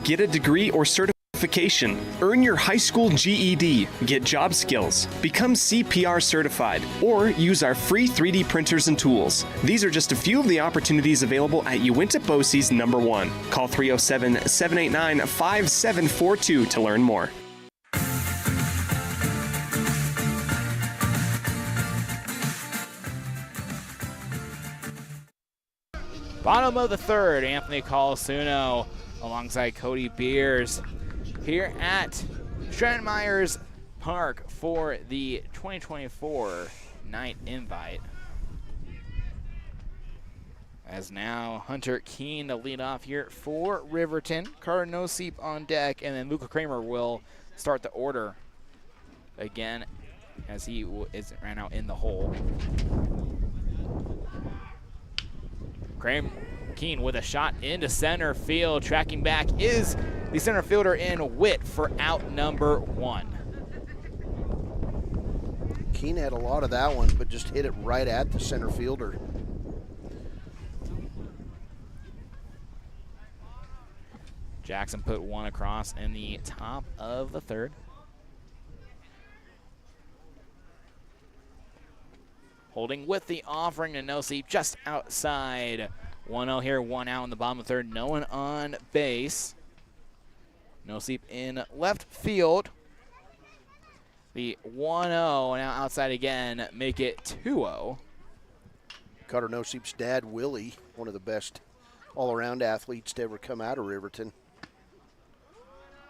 Get a degree or certification. Earn your high school GED. Get job skills. Become CPR certified. Or use our free 3D printers and tools. These are just a few of the opportunities available at Uinta BOCES number 1. Call 307-789-5742 to learn more. Bottom of the third, Anthony Colasuono alongside Cody Beers here at Stratton Myers Park for the 2024 Night Invite. As now Hunter Keene to lead off here for Riverton. Carter Noseep on deck, and then Luca Kramer will start the order again as he is ran out in the hole. Keene with a shot into center field. Tracking back is the center fielder in Witt for out number 1. Keene had a lot of that one, but just hit it right at the center fielder. Jackson put one across in the top of the third. Holding with the offering to Noseep just outside. 1-0 here, 1 out in the bottom of the third. No one on base. Noseep in left field. The 1-0 now outside again, make it 2-0. Carter Noseep's dad, Willie, one of the best all-around athletes to ever come out of Riverton.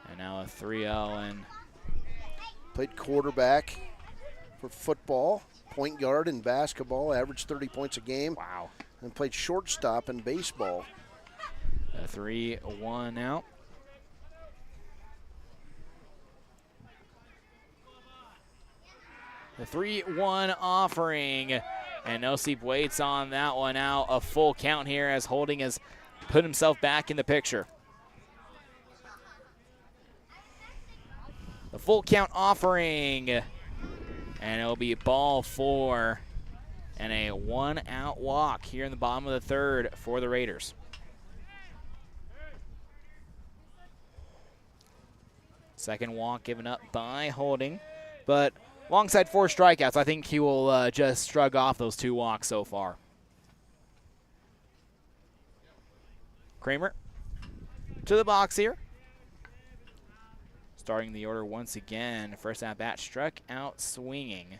And now a 3-0 and played quarterback for football, point guard in basketball, averaged 30 points a game. Wow. And played shortstop in baseball. A 3-1 out. The 3-1 offering, and Noseep waits on that one out. A full count here as Holding has put himself back in the picture. The full count offering, and it'll be ball 4. And a 1-out walk here in the bottom of the third for the Raiders. Second walk given up by Holding, but alongside 4 strikeouts, I think he will just shrug off those 2 walks so far. Kramer to the box here. Starting the order once again. First at bat struck out swinging.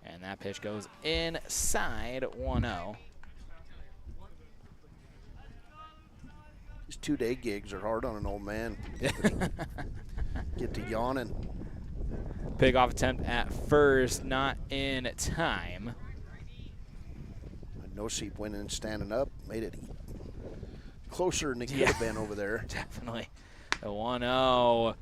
And that pitch goes inside 1-0. These 2-day gigs are hard on an old man. Get to yawning. Pickoff attempt at first, not in time. Noseep went in standing up, made it closer than it could have been over there. Definitely. The 1-0.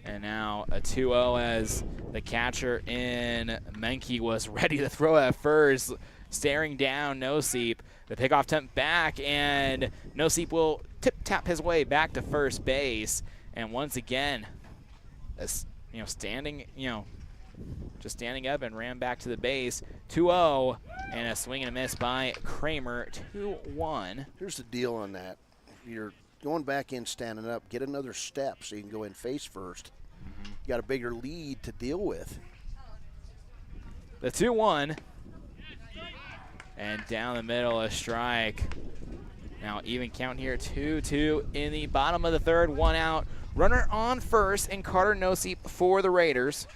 And now a 2-0 as the catcher in Menke was ready to throw at first, staring down Noseep. The pickoff attempt back, and Noseep will tip-tap his way back to first base. And once again, standing up and ran back to the base. 2-0, and a swing and a miss by Kramer. 2-1. Here's the deal on that. You're going back in, standing up, get another step so you can go in face first. You got a bigger lead to deal with. The 2-1. And down the middle, a strike. Now even count here, 2-2 in the bottom of the third, 1 out. Runner on first, and Carter Noseep for the Raiders.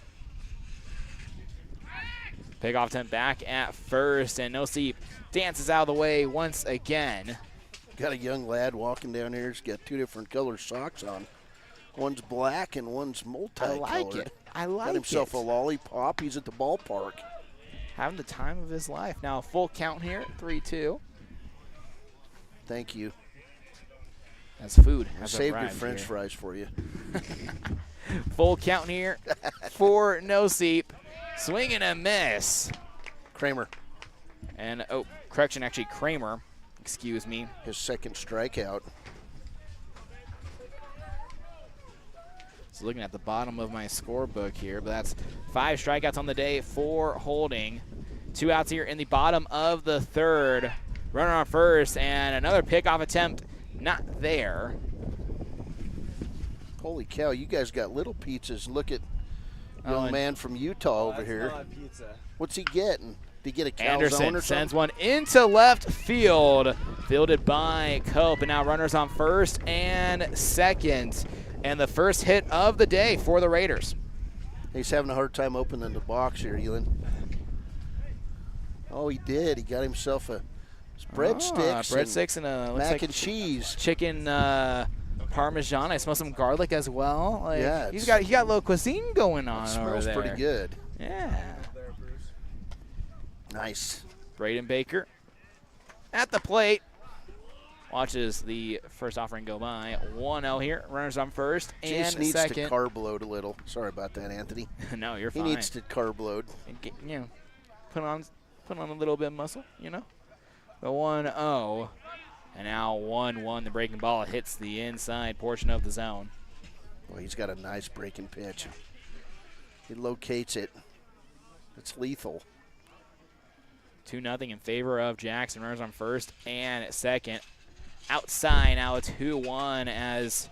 Pickoff attempt back at first, and Noseep dances out of the way once again. Got a young lad walking down here. He's got 2 different color socks on. One's black and one's multicolored. I like it. I like it. Got himself a lollipop. He's at the ballpark. Having the time of his life. Now a full count here, 3-2. Thank you. That's food. I saved your French fries for you. Full count here for Noseep. Swing and a miss. Kramer. And, correction, actually Kramer. Excuse me. His second strikeout. So looking at the bottom of my scorebook here, but that's 5 strikeouts on the day, 4 holding. 2 outs here in the bottom of the third. Runner on first, and another pickoff attempt not there. Holy cow, you guys got little pizzas. Look at young man from Utah over here. What's he getting? Did he get a calzone Anderson or something? sends one into left field, fielded by Cope, and now runners on first and second. And the first hit of the day for the Raiders. He's having a hard time opening the box here, Elin. Oh, he did. He got himself a breadsticks and a mac and cheese, chicken parmesan. I smell some garlic as well. Like, yeah, he got a little cuisine going on. It smells over there. pretty good. Yeah. Nice. Braden Baker at the plate. Watches the first offering go by. 1-0 here. Runners on first and Jace needs second. to carb load a little. Sorry about that, Anthony. No, you're fine. He needs to carb load. And get, put on a little bit of muscle, The 1-0. And now 1-1. The breaking ball hits the inside portion of the zone. Well, he's got a nice breaking pitch. He locates it. It's lethal. 2-0 in favor of Jackson. Runners on first and second. Outside now a 2-1 as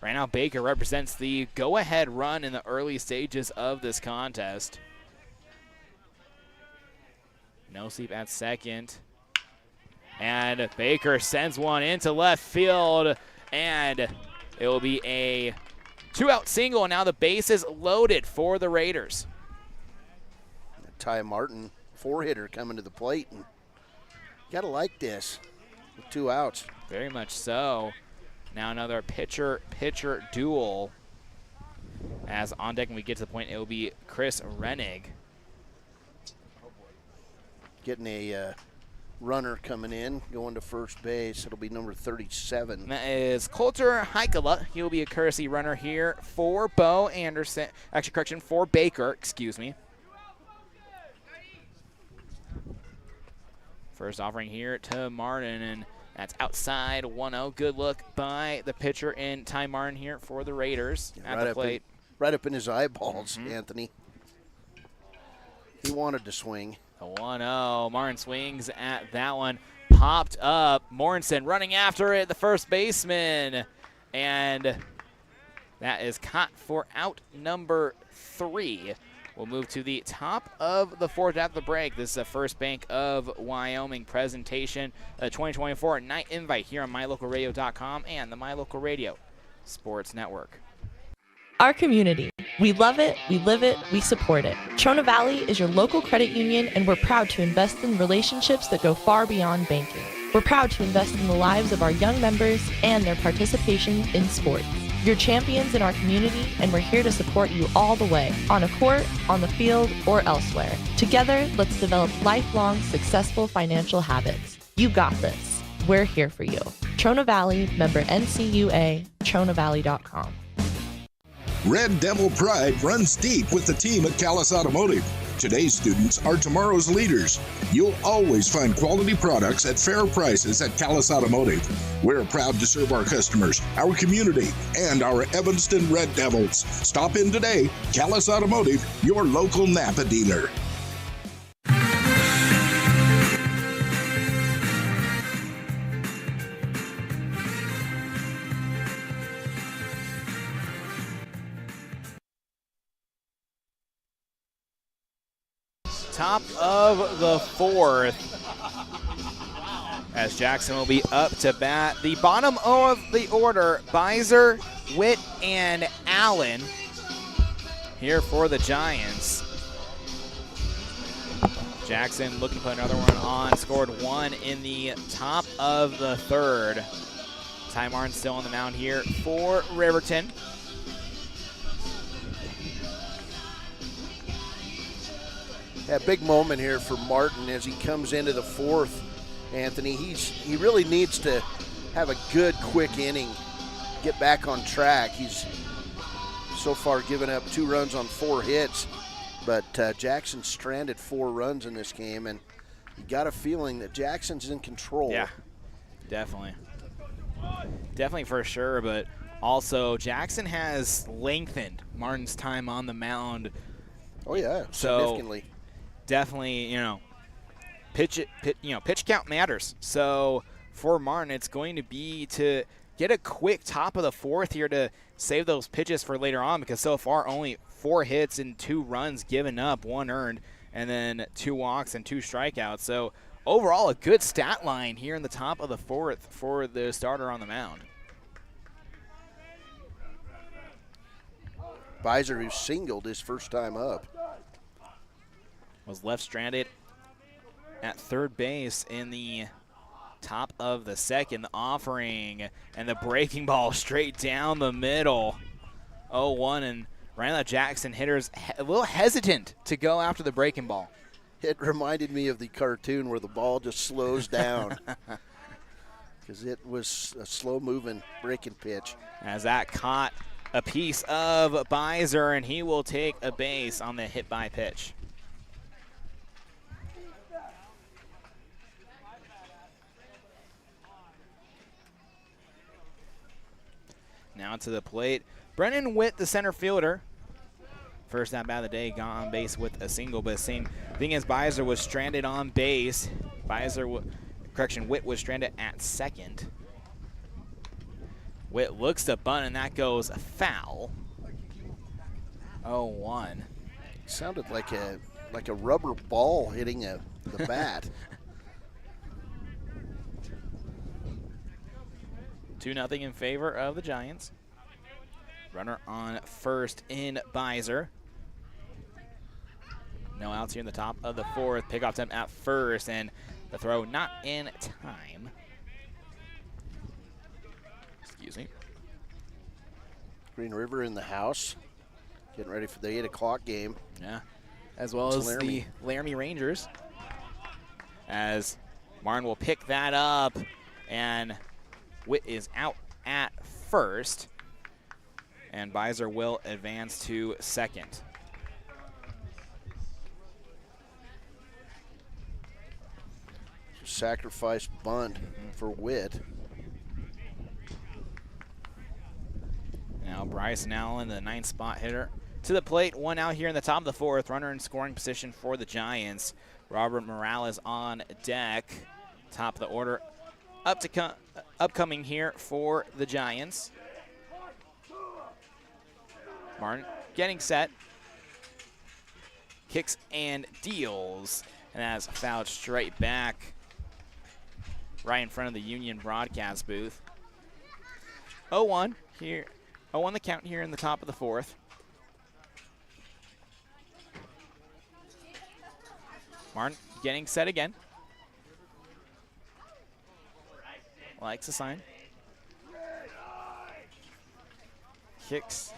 right now Baker represents the go-ahead run in the early stages of this contest. Noseep at second. And Baker sends one into left field, and it will be a 2-out single, and now the base is loaded for the Raiders. Ty Martin, 4-hitter coming to the plate, and you got to like this with 2 outs. Very much so. Now another pitcher duel. As on deck when we get to the point, it will be Chris Rennig. Getting a runner coming in, going to first base. It'll be number 37. That is Coulter Heikala. He'll be a courtesy runner here for Bo Anderson. Actually, correction, for Baker, excuse me. First offering here to Martin, and that's outside 1-0. Good look by the pitcher in Ty Martin here for the Raiders at the plate. Right up in his eyeballs, Anthony. He wanted to swing. The 1-0. Martin swings at that one. Popped up. Morrison running after it, the first baseman. And that is caught for out number 3. We'll move to the top of the fourth after the break. This is a First Bank of Wyoming presentation, the 2024 night invite here on MyLocalRadio.com and the My Local Radio Sports Network. Our community. We love it, we live it, we support it. Trona Valley is your local credit union, and we're proud to invest in relationships that go far beyond banking. We're proud to invest in the lives of our young members and their participation in sports. You're champions in our community, and we're here to support you all the way, on a court, on the field, or elsewhere. Together, let's develop lifelong, successful financial habits. You got this. We're here for you. Trona Valley, member NCUA, TronaValley.com. Red Devil pride runs deep with the team at Callis Automotive. Today's students are tomorrow's leaders. You'll always find quality products at fair prices at Callis Automotive. We're proud to serve our customers, our community, and our Evanston Red Devils. Stop in today. Callis Automotive, your local Napa dealer. Top of the fourth, as Jackson will be up to bat. The bottom of the order, Beiser, Witt, and Allen here for the Giants. Jackson looking to put another one on, scored one in the top of the third. Ty Martin still on the mound here for Riverton. Yeah, big moment here for Martin as he comes into the fourth, Anthony. He really needs to have a good, quick inning, get back on track. He's so far given up 2 runs on 4 hits, but Jackson stranded 4 runs in this game, and you got a feeling that Jackson's in control. Yeah, definitely. Definitely for sure, but also Jackson has lengthened Martin's time on the mound. Oh, yeah, so significantly. Definitely, pitch count matters. So for Martin, it's going to be to get a quick top of the fourth here to save those pitches for later on, because so far only 4 hits and 2 runs given up, 1 earned, and then 2 walks and 2 strikeouts. So overall, a good stat line here in the top of the fourth for the starter on the mound. Beiser, who singled his first time up, was left stranded at third base in the top of the second. Offering and the breaking ball straight down the middle. 0-1, and Randall Jackson hitters a little hesitant to go after the breaking ball. It reminded me of the cartoon where the ball just slows down because it was a slow-moving breaking pitch. As that caught a piece of Beiser, and he will take a base on the hit-by pitch. Now to the plate, Brennan Witt, the center fielder. First at bat of the day, got on base with a single, but same thing as Beiser was stranded on base. Witt was stranded at second. Witt looks to bunt, and that goes foul. 0-1. Sounded like a rubber ball hitting the bat. 2-0 in favor of the Giants. Runner on first in Beiser. No outs here in the top of the fourth. Pickoff attempt at first, and the throw not in time. Excuse me. Green River in the house, getting ready for the 8 o'clock game. Yeah, as well as the Laramie Rangers. As Martin will pick that up, and Witt is out at first, and Beiser will advance to second. Sacrifice bunt for Witt. Now Bryson Allen, the 9th spot hitter, to the plate. 1 out here in the top of the fourth. Runner in scoring position for the Giants. Robert Morales on deck. Top of the order. Upcoming here for the Giants. Martin getting set. Kicks and deals. And that's fouled straight back right in front of the Union broadcast booth. 0-1 here. 0-1 the count here in the top of the fourth. Martin getting set again. Likes the sign. Kicks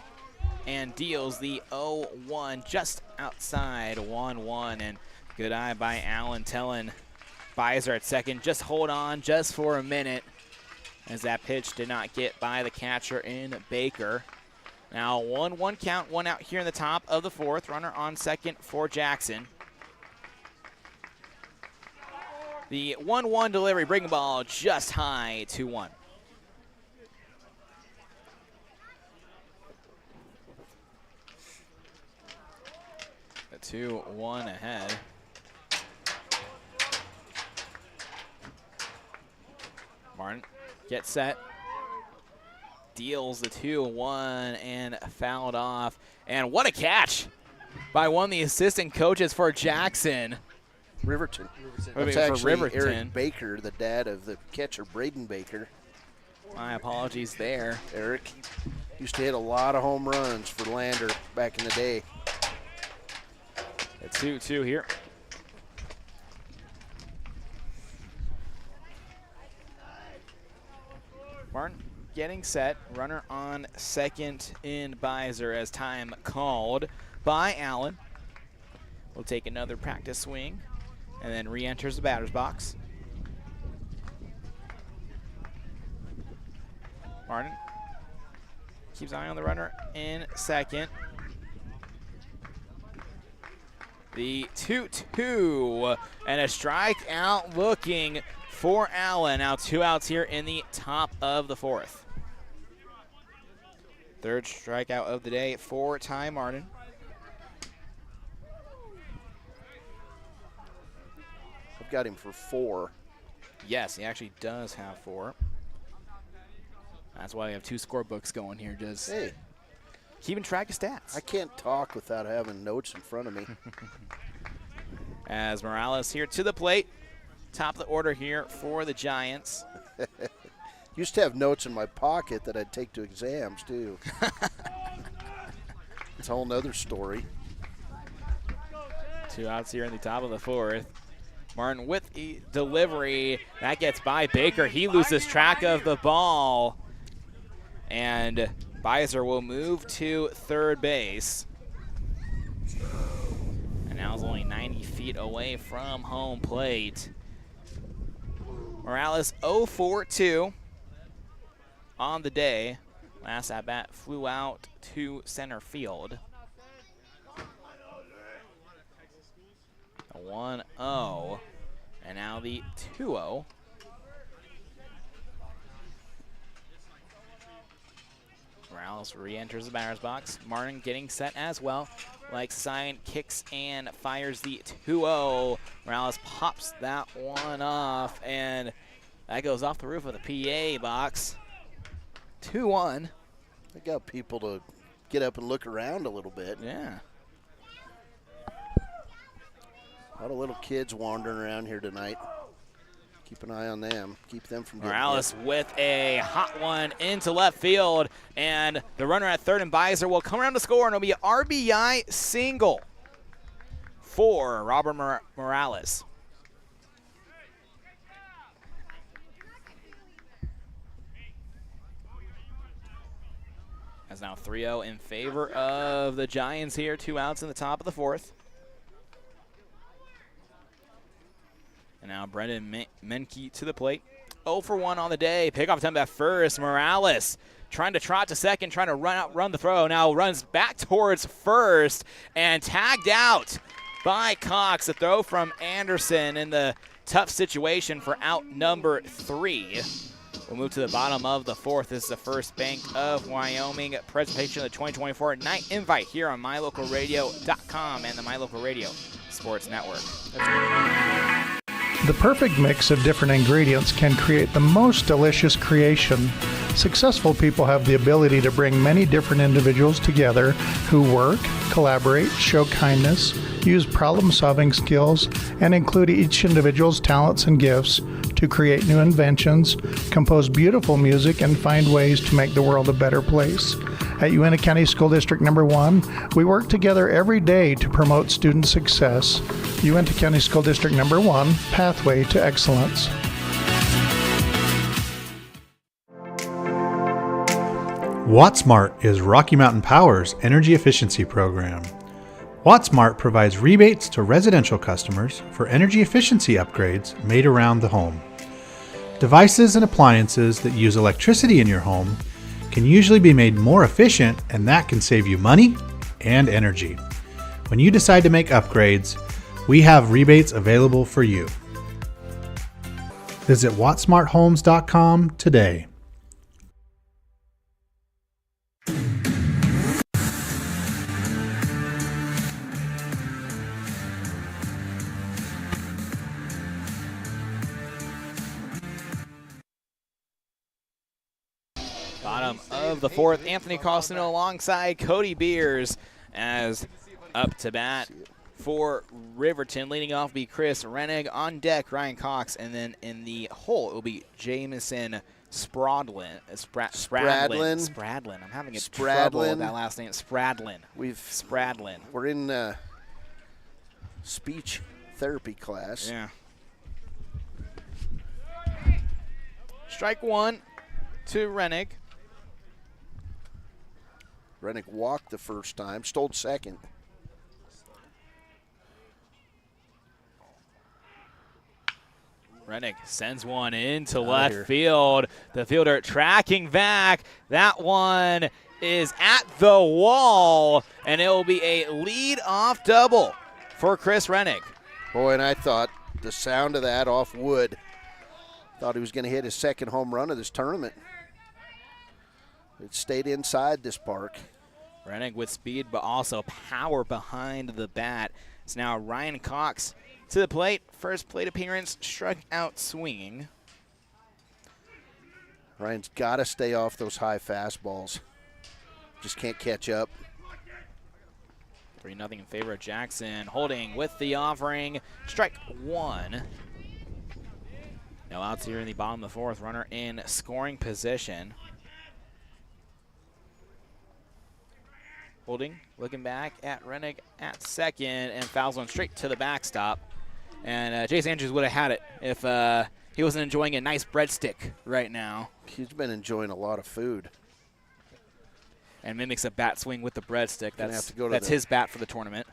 and deals the 0-1 just outside 1-1, and good eye by Allen telling Beiser at second, just hold on just for a minute, as that pitch did not get by the catcher in Baker. Now 1-1 count, one out here in the top of the fourth. Runner on second for Jackson. The 1-1 delivery, breaking ball just high, 2-1. The 2-1 ahead. Martin gets set. Deals the 2-1 and fouled off. And what a catch by one of the assistant coaches for Jackson. Riverton. That's actually Riverton. Eric Baker, the dad of the catcher, Braden Baker. My apologies there. Eric used to hit a lot of home runs for Lander back in the day. It's 2-2 here. Martin getting set. Runner on second in Beiser as time called by Allen. We'll take another practice swing and then re-enters the batter's box. Martin keeps eye on the runner in second. The 2-2 and a strikeout looking for Allen. Now 2 outs here in the top of the fourth. Third strikeout of the day for Ty Martin. I've got him for 4. Yes, he actually does have 4. That's why we have 2 scorebooks going here, just keeping track of stats. I can't talk without having notes in front of me. As Morales here to the plate. Top of the order here for the Giants. Used to have notes in my pocket that I'd take to exams, too. It's a whole nother story. 2 outs here in the top of the fourth. Martin with a delivery. That gets by Baker. He loses track of the ball. And Beiser will move to third base. And now is only 90 feet away from home plate. Morales 0-for-2 on the day. Last at bat flew out to center field. A 1-0 and now the 2-0. Morales re-enters the batter's box. Martin getting set as well. Like sign, kicks and fires the 2-0. Morales pops that one off, and that goes off the roof of the PA box. 2-1. I got people to get up and look around a little bit. Yeah. A lot of little kids wandering around here tonight. Keep an eye on them. Keep them from getting Morales hit. with a hot one into left field, and the runner at third and Beiser will come around to score, and it'll be an RBI single for Robert Morales. That's now 3-0 in favor of the Giants here. 2 outs in the top of the fourth. And now Brendan Menke to the plate. 0-for-1 on the day. Pickoff attempt at first. Morales trying to trot to second, trying to run the throw. Now runs back towards first and tagged out by Cox. The throw from Anderson in the tough situation for out number 3. We'll move to the bottom of the fourth. This is the First Bank of Wyoming presentation of the 2024 Night Invite here on MyLocalRadio.com and the My Local Radio Sports Network. The perfect mix of different ingredients can create the most delicious creation. Successful people have the ability to bring many different individuals together who work, collaborate, show kindness, use problem-solving skills, and include each individual's talents and gifts to create new inventions, compose beautiful music, and find ways to make the world a better place. At Uintah County School District Number 1, we work together every day to promote student success. Uintah County School District Number 1, Pathway to Excellence. WattSmart is Rocky Mountain Power's energy efficiency program. WattSmart provides rebates to residential customers for energy efficiency upgrades made around the home. Devices and appliances that use electricity in your home can usually be made more efficient, and that can save you money and energy. When you decide to make upgrades, we have rebates available for you. Visit wattsmarthomes.com today. Bottom of the fourth, Anthony Colasuono alongside Cody Beers as up to bat for Riverton. Leading off will be Chris Rennig. On deck, Ryan Cox. And then in the hole, it will be Jamison Spradlin. Spradlin. I'm having trouble with that last name. Spradlin. We're in speech therapy class. Yeah. Strike one to Rennig. Rennig walked the first time, stole second. Rennig sends one into left field. The fielder tracking back. That one is at the wall, and it will be a lead-off double for Chris Rennig. Boy, and I thought the sound of that off wood, thought he was going to hit his second home run of this tournament. It stayed inside this park. Rennig with speed, but also power behind the bat. It's now Ryan Cox to the plate. First plate appearance, struck out swinging. Ryan's got to stay off those high fastballs. Just can't catch up. 3-0 in favor of Jackson. Holding with the offering. Strike one. No outs here in the bottom of the fourth. Runner in scoring position. Holding, looking back at Rennig at second, and fouls one straight to the backstop. And Jace Andrews would have had it if he wasn't enjoying a nice breadstick right now. He's been enjoying a lot of food. And mimics a bat swing with the breadstick. That's his bat for the tournament.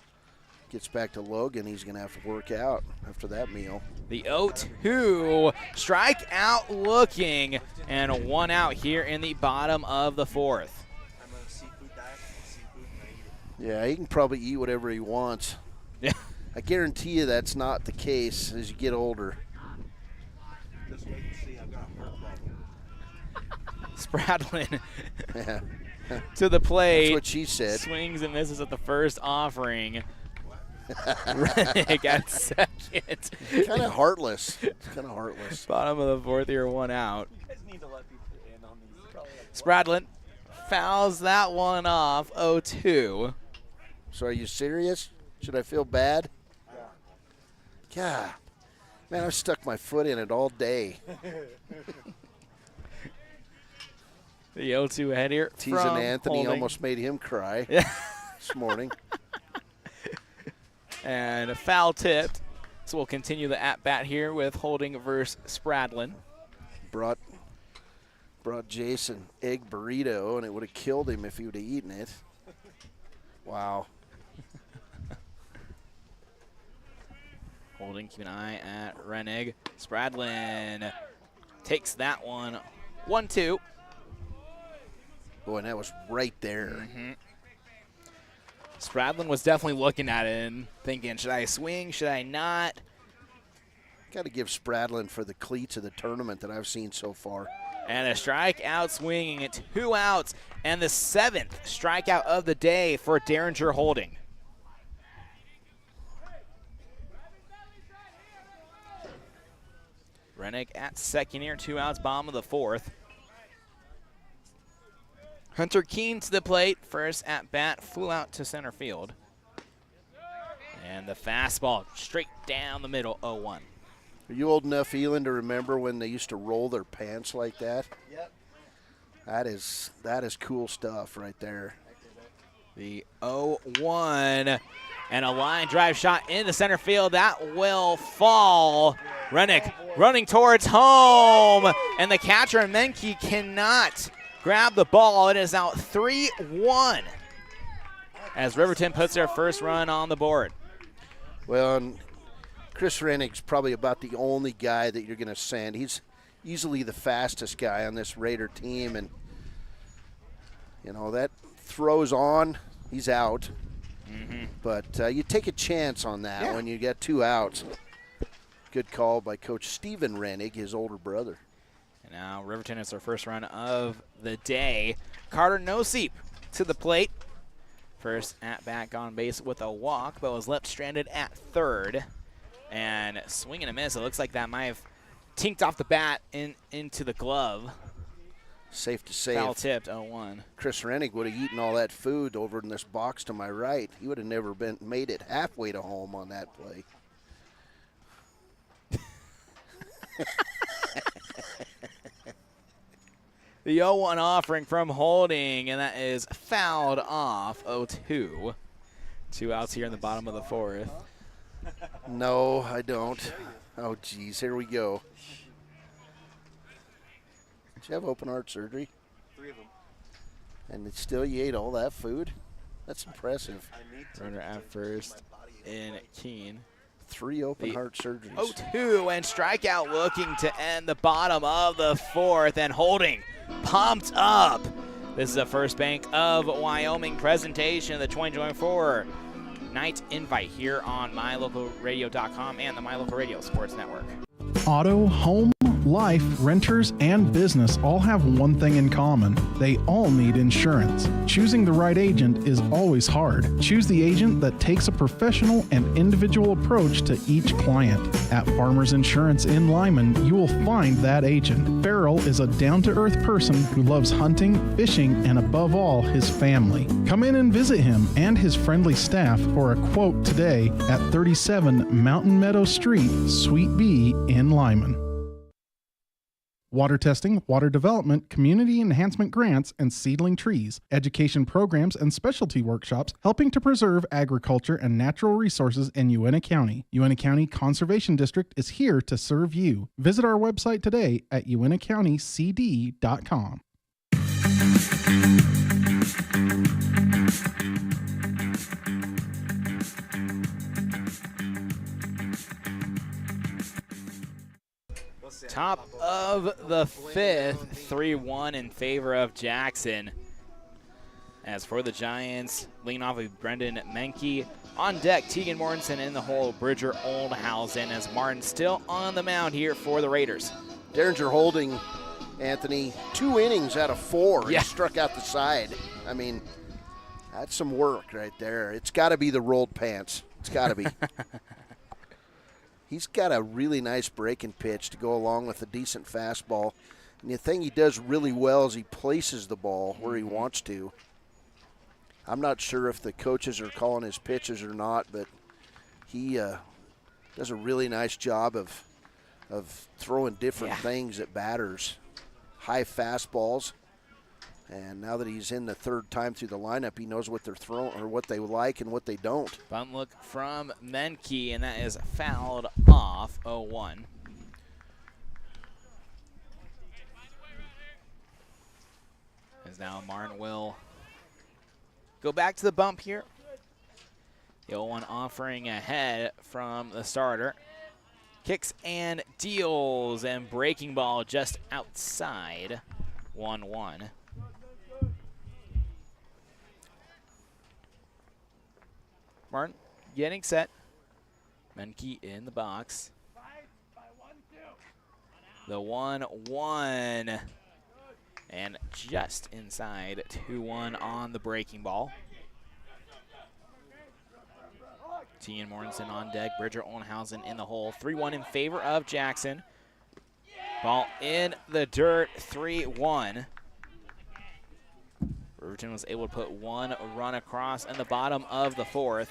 Gets back to Logan, he's going to have to work out after that meal. The 0-2, strike out looking, and one out here in the bottom of the fourth. Yeah, he can probably eat whatever he wants. Yeah. I guarantee you that's not the case as you get older. Just wait and see. I've got a Spradlin yeah. to the plate. That's what she said. Swings and misses at the first offering. Rennig at second. Kind of heartless. Bottom of the fourth here, one out. Spradlin fouls that one off, 0-2. So are you serious? Should I feel bad? God. Man, I've stuck my foot in it all day. The 0-2 ahead here. Teasing Anthony Holding. almost made him cry this morning. And a foul tipped. So we'll continue the at-bat here with Holding versus Spradlin. Brought Jason egg burrito, and it would have killed him if he would have eaten it. Wow. Holding, keep an eye at Rennig. Spradlin takes that one. 1-2. Boy, and that was right there. Mm-hmm. Spradlin was definitely looking at it and thinking, should I swing, should I not? Got to give Spradlin for the cleats of the tournament that I've seen so far. And a strikeout swinging at 2 outs, and the 7th strikeout of the day for Derringer Holding. Rennig at second here, 2 outs, bottom of the fourth. Hunter Keene to the plate, first at bat, flew out to center field. And the fastball straight down the middle, 0-1. Are you old enough, Elin, to remember when they used to roll their pants like that? Yep. That is cool stuff right there. The 0-1 and a line drive shot into center field. That will fall. Rennig running towards home, and the catcher and Menke cannot grab the ball. It is out 3-1 as Riverton puts their first run on the board. Well, and Chris Rennig's probably about the only guy that you're going to send. He's easily the fastest guy on this Raider team, and You know, that throws on, he's out. Mm-hmm. But you take a chance on that when you get 2 outs. Good call by Coach Steven Rennig, his older brother. And now Riverton is their first run of the day. Carter Noseep to the plate. First at bat, gone base with a walk, but was left stranded at third. And swing and a miss. It looks like that might have tinked off the bat into the glove. Safe to say. Foul tipped, 0-1. Chris Rennig would have eaten all that food over in this box to my right. He would have never made it halfway to home on that play. The 0-1 offering from Holding, and that is fouled off, 0-2. 2 outs here in the bottom of the 4th. No, I don't. Oh, geez, here we go. Did you have open heart surgery? 3 of them. And still you ate all that food? That's impressive. Runner at first in Keene. 3 open heart surgeries. 0-2 and strikeout looking to end the bottom of the 4th, and Holding pumped up. This is the First Bank of Wyoming presentation of the 2024 night invite here on mylocalradio.com and the My Local Radio Sports Network. Auto, home, life, renters, and business all have one thing in common. They all need insurance. Choosing the right agent is always hard. Choose the agent that takes a professional and individual approach to each client. At Farmers Insurance in Lyman, you will find that agent. Farrell is a down-to-earth person who loves hunting, fishing, and above all, his family. Come in and visit him and his friendly staff for a quote today at 37 Mountain Meadow Street, Suite B in Lyman. Water testing, water development, community enhancement grants, and seedling trees, education programs, and specialty workshops helping to preserve agriculture and natural resources in Uintah County. Uintah County Conservation District is here to serve you. Visit our website today at uintahcountycd.com. Top of the 5th, 3-1 in favor of Jackson. As for the Giants, leading off with Brendan Menke. On deck, Tegan Mortensen in the hole, Bridger Oldhausen, as Martin still on the mound here for the Raiders. Derringer Holding, Anthony, 2 innings out of 4. He struck out the side. I mean, that's some work right there. It's got to be the rolled pants. It's got to be. He's got a really nice breaking pitch to go along with a decent fastball. And the thing he does really well is he places the ball where he wants to. I'm not sure if the coaches are calling his pitches or not, but he does a really nice job of throwing different things at batters. High fastballs. And now that he's in the 3rd time through the lineup, he knows what they're throwing or what they like and what they don't. Bunt look from Menke, and that is fouled off, 0-1. As now Martin will go back to the bump here. The 0-1 offering ahead from the starter. Kicks and deals, and breaking ball just outside, 1-1. Martin getting set. Menke in the box. The 1-1. And just inside, 2-1 on the breaking ball. Tegan Mortensen on deck. Bridger Oldhausen in the hole. 3-1 in favor of Jackson. Ball in the dirt, 3-1. Riverton was able to put 1 run across in the bottom of the 4th.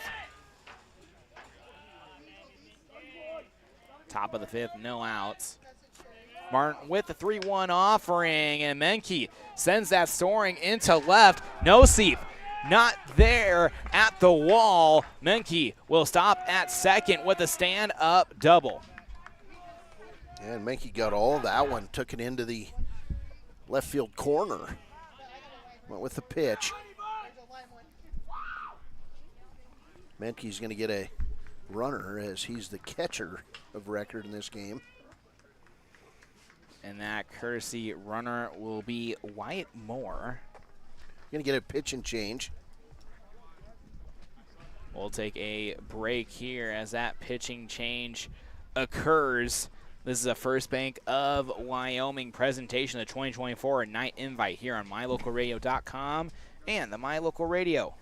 Top of the 5th, no outs. Martin with the 3-1 offering, and Menke sends that soaring into left. Noseep not there at the wall. Menke will stop at second with a stand-up double. Yeah, and Menke got all of that one, took it into the left field corner. Went with the pitch. Menke's going to get a runner as he's the catcher of record in this game. And that courtesy runner will be Wyatt Moore. Going to get a pitch and change. We'll take a break here as that pitching change occurs. This is a First Bank of Wyoming presentation of the 2024 Night Invite here on MyLocalRadio.com and the My Local Radio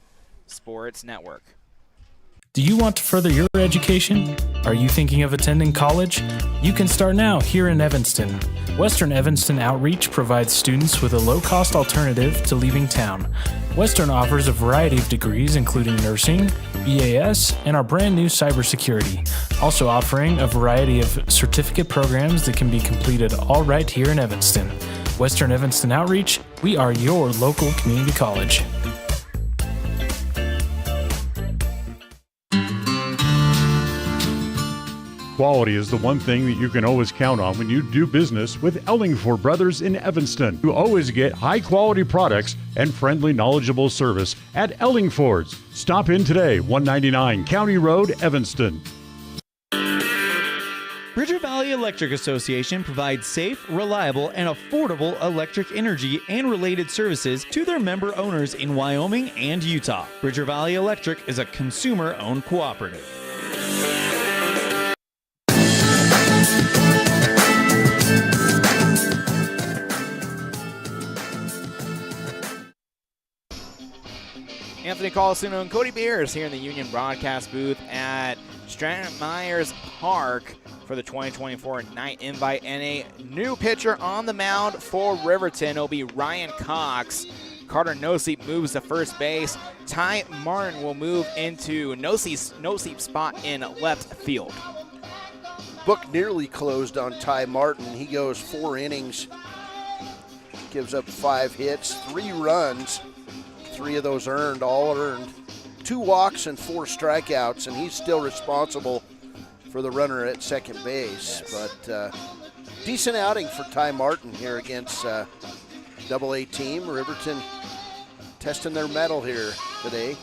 Sports Network. Do you want to further your education? Are you thinking of attending college? You can start now here in Evanston. Western Evanston Outreach provides students with a low-cost alternative to leaving town. Western offers a variety of degrees including nursing, EAS, and our brand new cybersecurity. Also offering a variety of certificate programs that can be completed all right here in Evanston. Western Evanston Outreach, we are your local community college. Quality is the one thing that you can always count on when you do business with Ellingford Brothers in Evanston. You always get high-quality products and friendly, knowledgeable service at Ellingford's. Stop in today, 199 County Road, Evanston. Bridger Valley Electric Association provides safe, reliable, and affordable electric energy and related services to their member owners in Wyoming and Utah. Bridger Valley Electric is a consumer-owned cooperative. Anthony Colasuono and Cody Beers here in the Union broadcast booth at Stratton Myers Park for the 2024 Night Invite, and a new pitcher on the mound for Riverton. It'll be Ryan Cox. Carter Noseep moves to first base. Ty Martin will move into Noseep's spot in left field. Book nearly closed on Ty Martin. He goes 4 innings, gives up 5 hits, 3 runs. 3 of those earned, all earned. 2 walks and 4 strikeouts, and he's still responsible for the runner at second base. Yes. But decent outing for Ty Martin here against Double-A team. Riverton testing their mettle here today.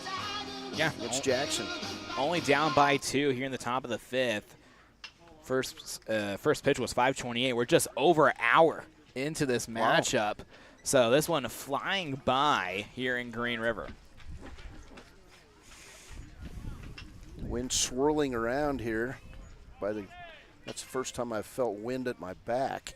Yeah, against Jackson. Only down by 2 here in the top of the 5th. First pitch was 5:28. We're just over an hour into this matchup. Wow. So this one flying by here in Green River. Wind swirling around here. That's the first time I've felt wind at my back.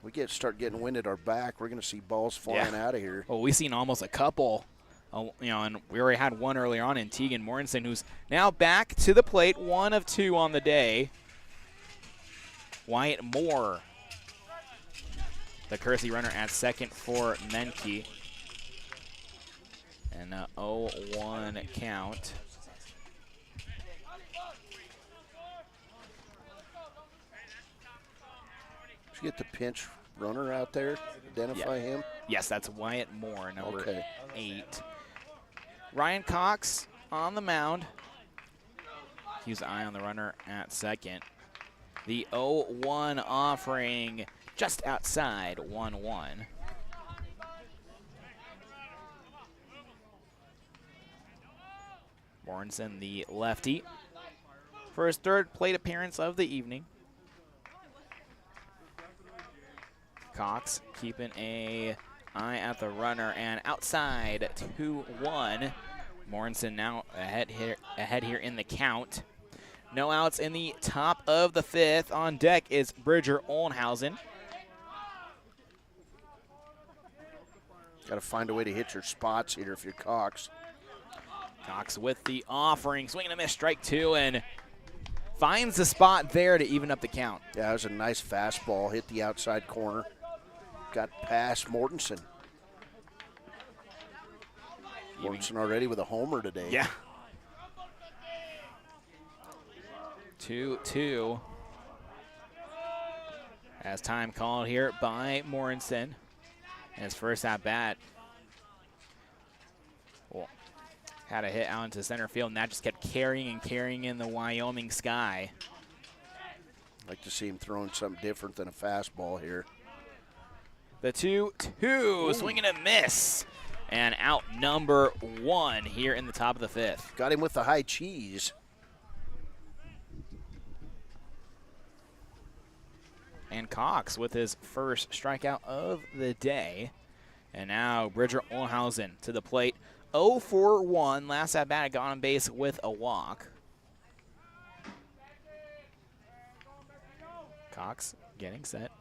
We start getting wind at our back, we're going to see balls flying out of here. Well, we've seen almost a couple, and we already had one earlier on in Tegan Mortensen, who's now back to the plate, 1 of 2 on the day. Wyatt Moore, the Kersey runner at second for Menke. And a 0-1 count. Did you get the pinch runner out there? Identify him? Yes, that's Wyatt Moore, number 8. Ryan Cox on the mound. Keeps an eye on the runner at second. The 0-1 offering just outside 1-1. Mortensen, the lefty, for his 3rd plate appearance of the evening. Cox keeping an eye at the runner, and outside 2-1. Mortensen now ahead here in the count. No outs in the top of the 5th. On deck is Bridger Olnhausen. Got to find a way to hit your spots here if you're Cox. Cox with the offering, swing and a miss, strike 2, and finds the spot there to even up the count. Yeah, that was a nice fastball, hit the outside corner. Got past Mortensen. Mortensen already with a homer today. Yeah. 2-2. As time called here by Mortensen. His first at bat. Well, had a hit out into center field, and that just kept carrying and carrying in the Wyoming sky. I'd like to see him throwing something different than a fastball here. The 2-2, swing and a miss. And out number 1 here in the top of the 5th. Got him with the high cheese. And Cox with his first strikeout of the day. And now Bridger Olnhausen to the plate. 0 for 1. Last at bat, got on base with a walk. Cox getting set.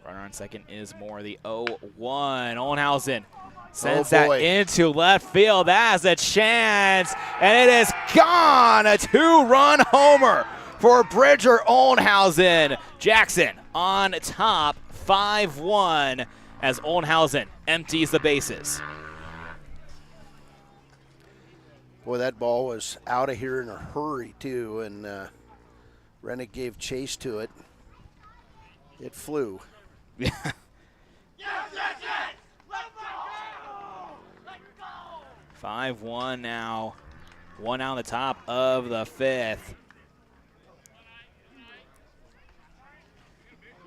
Runner on second is Moore. The 0-1. Olnhausen sends that into left field. That has a chance, and it is gone. A 2-run homer for Bridger Olnhausen. Jackson on top, 5-1, as Olnhausen empties the bases. Boy, that ball was out of here in a hurry, too, and Rennick gave chase to it. It flew. Yeah. 5-1 now. 1 out on the top of the 5th.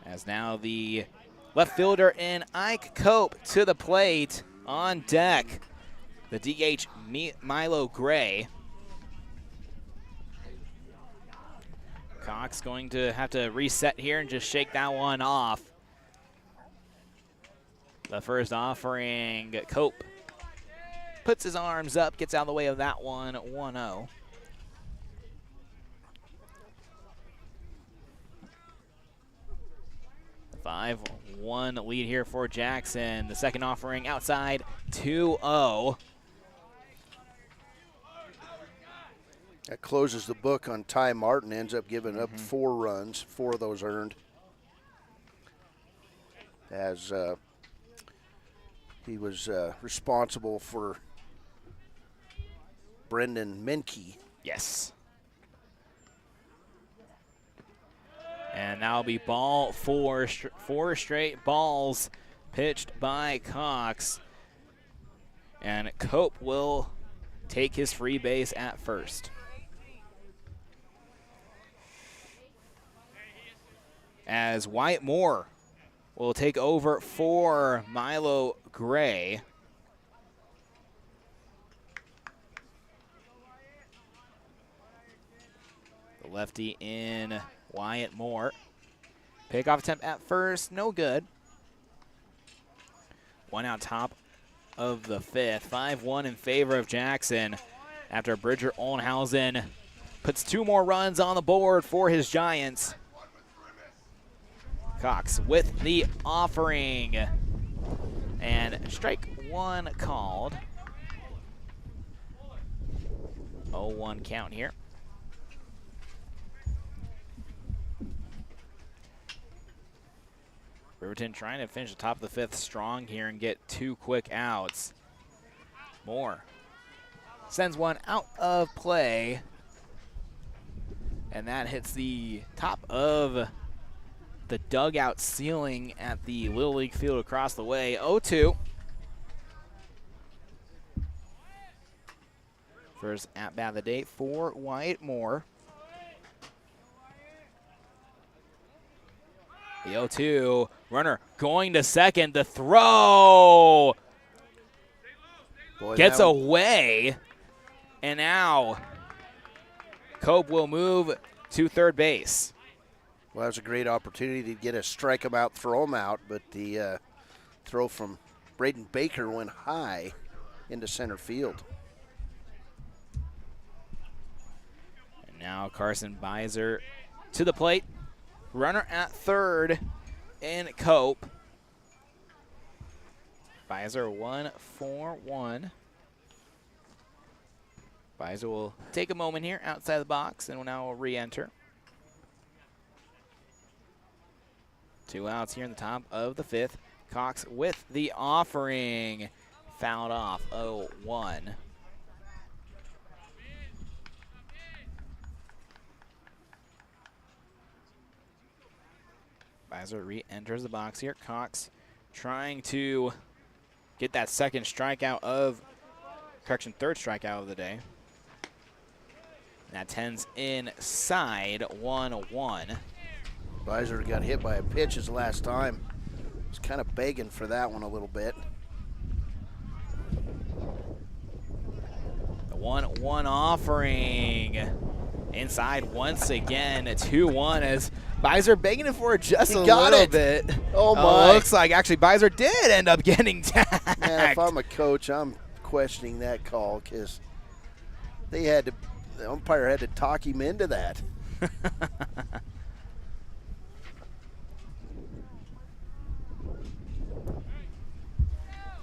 As now the left fielder in Ike Cope to the plate. On deck, the DH Milo Gray. Cox going to have to reset here and just shake that one off. The first offering, Cope puts his arms up, gets out of the way of that one, 1-0. The 5-1 lead here for Jackson. The second offering outside, 2-0. That closes the book on Ty Martin, ends up giving up 4 runs, 4 of those earned. As he was responsible for Brendan Menke. Yes. And that'll be ball 4, 4 straight balls pitched by Cox. And Cope will take his free base at first. As Wyatt Moore will take over for Milo Gray. The lefty in Wyatt Moore. Pickoff attempt at first, no good. 1 out top of the 5th. 5-1 in favor of Jackson after Bridger Olnhausen puts 2 more runs on the board for his Giants. Cox with the offering. And strike 1 called. 0-1 count here. Riverton trying to finish the top of the 5th strong here and get 2 quick outs. Moore sends one out of play. And that hits the top of the dugout ceiling at the Little League field across the way. 0-2. First at bat of the day for Wyatt Moore. The 0-2 runner going to second. The throw gets away. And now Cope will move to third base. Well, that was a great opportunity to get a strike him out, throw him out, but the throw from Braden Baker went high into center field. And now Carson Beiser to the plate. Runner at third in Cope. Beiser 1 for 1. Beiser will take a moment here outside the box and will now re-enter. 2 outs here in the top of the 5th. Cox with the offering. Fouled off, 0-1. Beiser re-enters the box here. Cox trying to get that third strikeout of the day. And that tends inside, 1-1. Beiser got hit by a pitch his last time. Was kind of begging for that one a little bit. The 1-1 offering. Inside once again, 2-1 as Beiser begging it for just a got little it. bit. Oh, my. Looks like actually Beiser did end up getting tagged. Man, if I'm a coach, I'm questioning that call because the umpire had to talk him into that.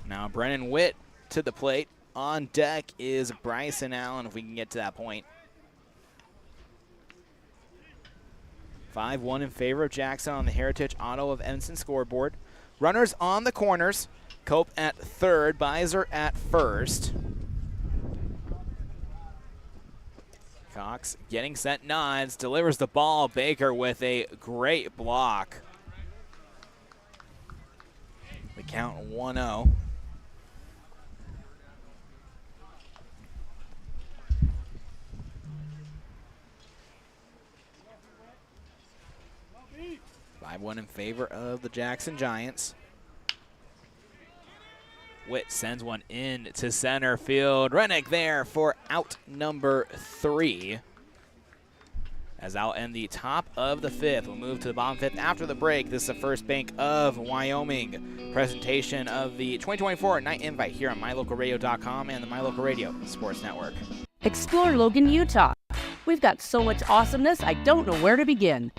Now Brennan Witt to the plate. On deck is Bryson Allen, if we can get to that point. 5-1 in favor of Jackson on the Heritage Auto of Evanston scoreboard. Runners on the corners. Cope at third, Beiser at first. Cox getting set, nods, delivers the ball. Baker with a great block. We count 1-0. One in favor of the Jackson Giants. Witt sends one in to center field. Rennick there for out number 3. As I'll end the top of the 5th. We'll move to the bottom 5th after the break. This is the First Bank of Wyoming presentation of the 2024 Night Invite here on MyLocalRadio.com and the My Local Radio Sports Network. Explore Logan, Utah. We've got so much awesomeness, I don't know where to begin.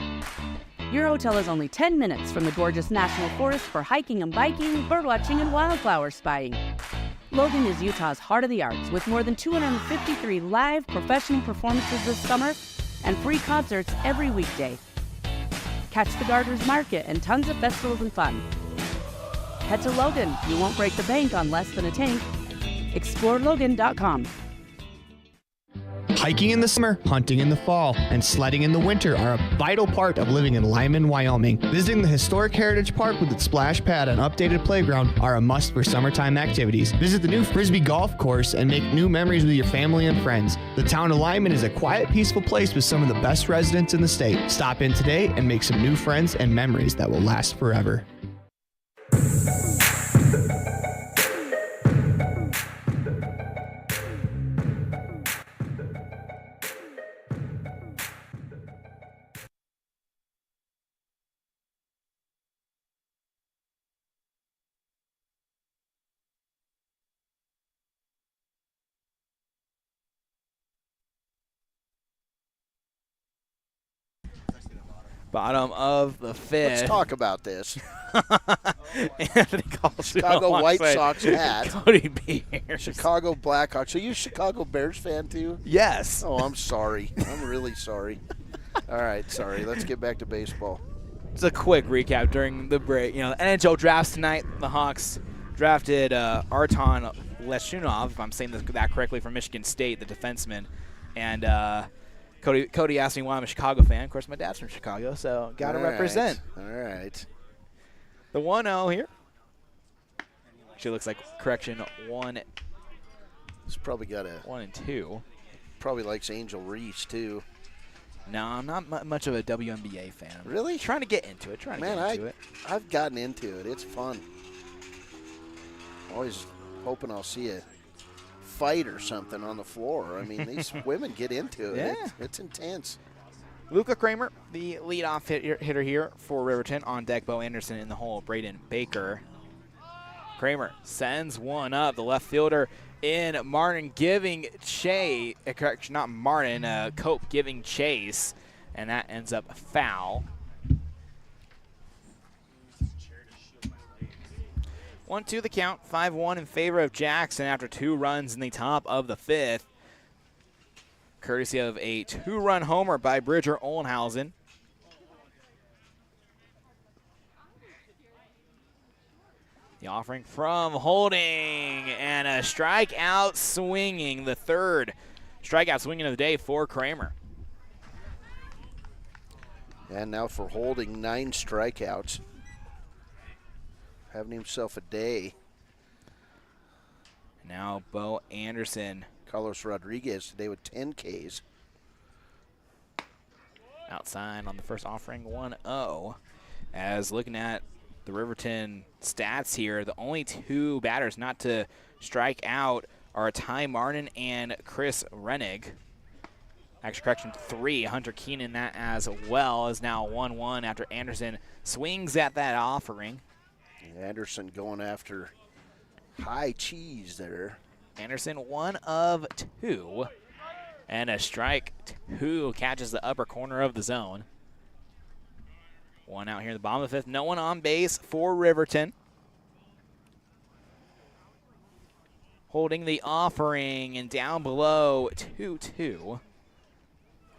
Your hotel is only 10 minutes from the gorgeous National Forest for hiking and biking, birdwatching, and wildflower spying. Logan is Utah's heart of the arts with more than 253 live professional performances this summer and free concerts every weekday. Catch the Gardeners Market and tons of festivals and fun. Head to Logan. You won't break the bank on less than a tank. ExploreLogan.com. Hiking in the summer, hunting in the fall, and sledding in the winter are a vital part of living in Lyman, Wyoming. Visiting the historic Heritage Park with its splash pad and updated playground are a must for summertime activities. Visit the new Frisbee Golf Course and make new memories with your family and friends. The town of Lyman is a quiet, peaceful place with some of the best residents in the state. Stop in today and make some new friends and memories that will last forever. Bottom of the 5th. Let's talk about this. Anthony Colasuono Chicago White alongside Sox hat. Cody Beers. Chicago Blackhawks. Are you a Chicago Bears fan too? Yes. Oh, I'm sorry. I'm really sorry. All right, sorry. Let's get back to baseball. Just a quick recap during the break. You know, the NHL drafts tonight. The Hawks drafted Arton Leshunov, if I'm saying that correctly, from Michigan State, the defenseman. And Cody asked me why I'm a Chicago fan. Of course, my dad's from Chicago, so got to represent. All right. The 1-0 here. Actually looks like, correction, 1. He's probably got a 1 and 2. Probably likes Angel Reese, too. No, I'm not much of a WNBA fan. Really? Trying to get into it. I've gotten into it. It's fun. Always hoping I'll see a fight or something on the floor. I mean, these women get into it. Yeah. It's intense. Luca Kramer, the leadoff hitter here for Riverton. On deck, Bo Anderson in the hole, Braden Baker. Kramer sends one up. The left fielder in Martin giving chase, correction, not Martin, Cope giving chase, and that ends up foul. 1-2 the count, 5-1 in favor of Jackson after 2 runs in the top of the 5th. Courtesy of a 2-run homer by Bridger Ollenhausen. The offering from Holding, and a strikeout swinging, the 3rd strikeout swinging of the day for Kramer. And now for Holding, 9 strikeouts. Having himself a day. Now Bo Anderson. Carlos Rodriguez today with 10 Ks. Outside on the first offering, 1-0. As looking at the Riverton stats here, the only 2 batters not to strike out are Ty Martin and Chris Rennig. Actually, correction, 3. Hunter Keenan that as well is now 1-1 after Anderson swings at that offering. Anderson going after high cheese there. Anderson 1 of 2. And a strike 2 catches the upper corner of the zone. 1 out here in the bottom of the 5th. No one on base for Riverton. Holding the offering and down below 2-2.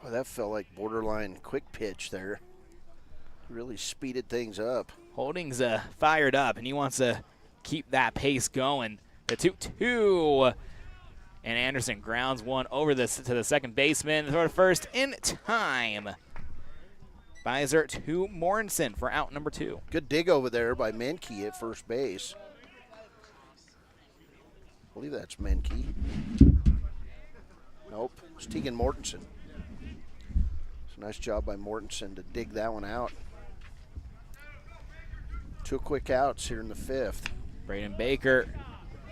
Oh, that felt like borderline quick pitch there. Really speeded things up. Holding's fired up, and he wants to keep that pace going. The 2-2. And Anderson grounds one over to the second baseman. Throw to first in time. Beiser to Mortensen for out number 2. Good dig over there by Menke at first base. I believe that's Menke. Nope, it's Tegan Mortensen. It's a nice job by Mortensen to dig that one out. 2 quick outs here in the 5th. Braden Baker,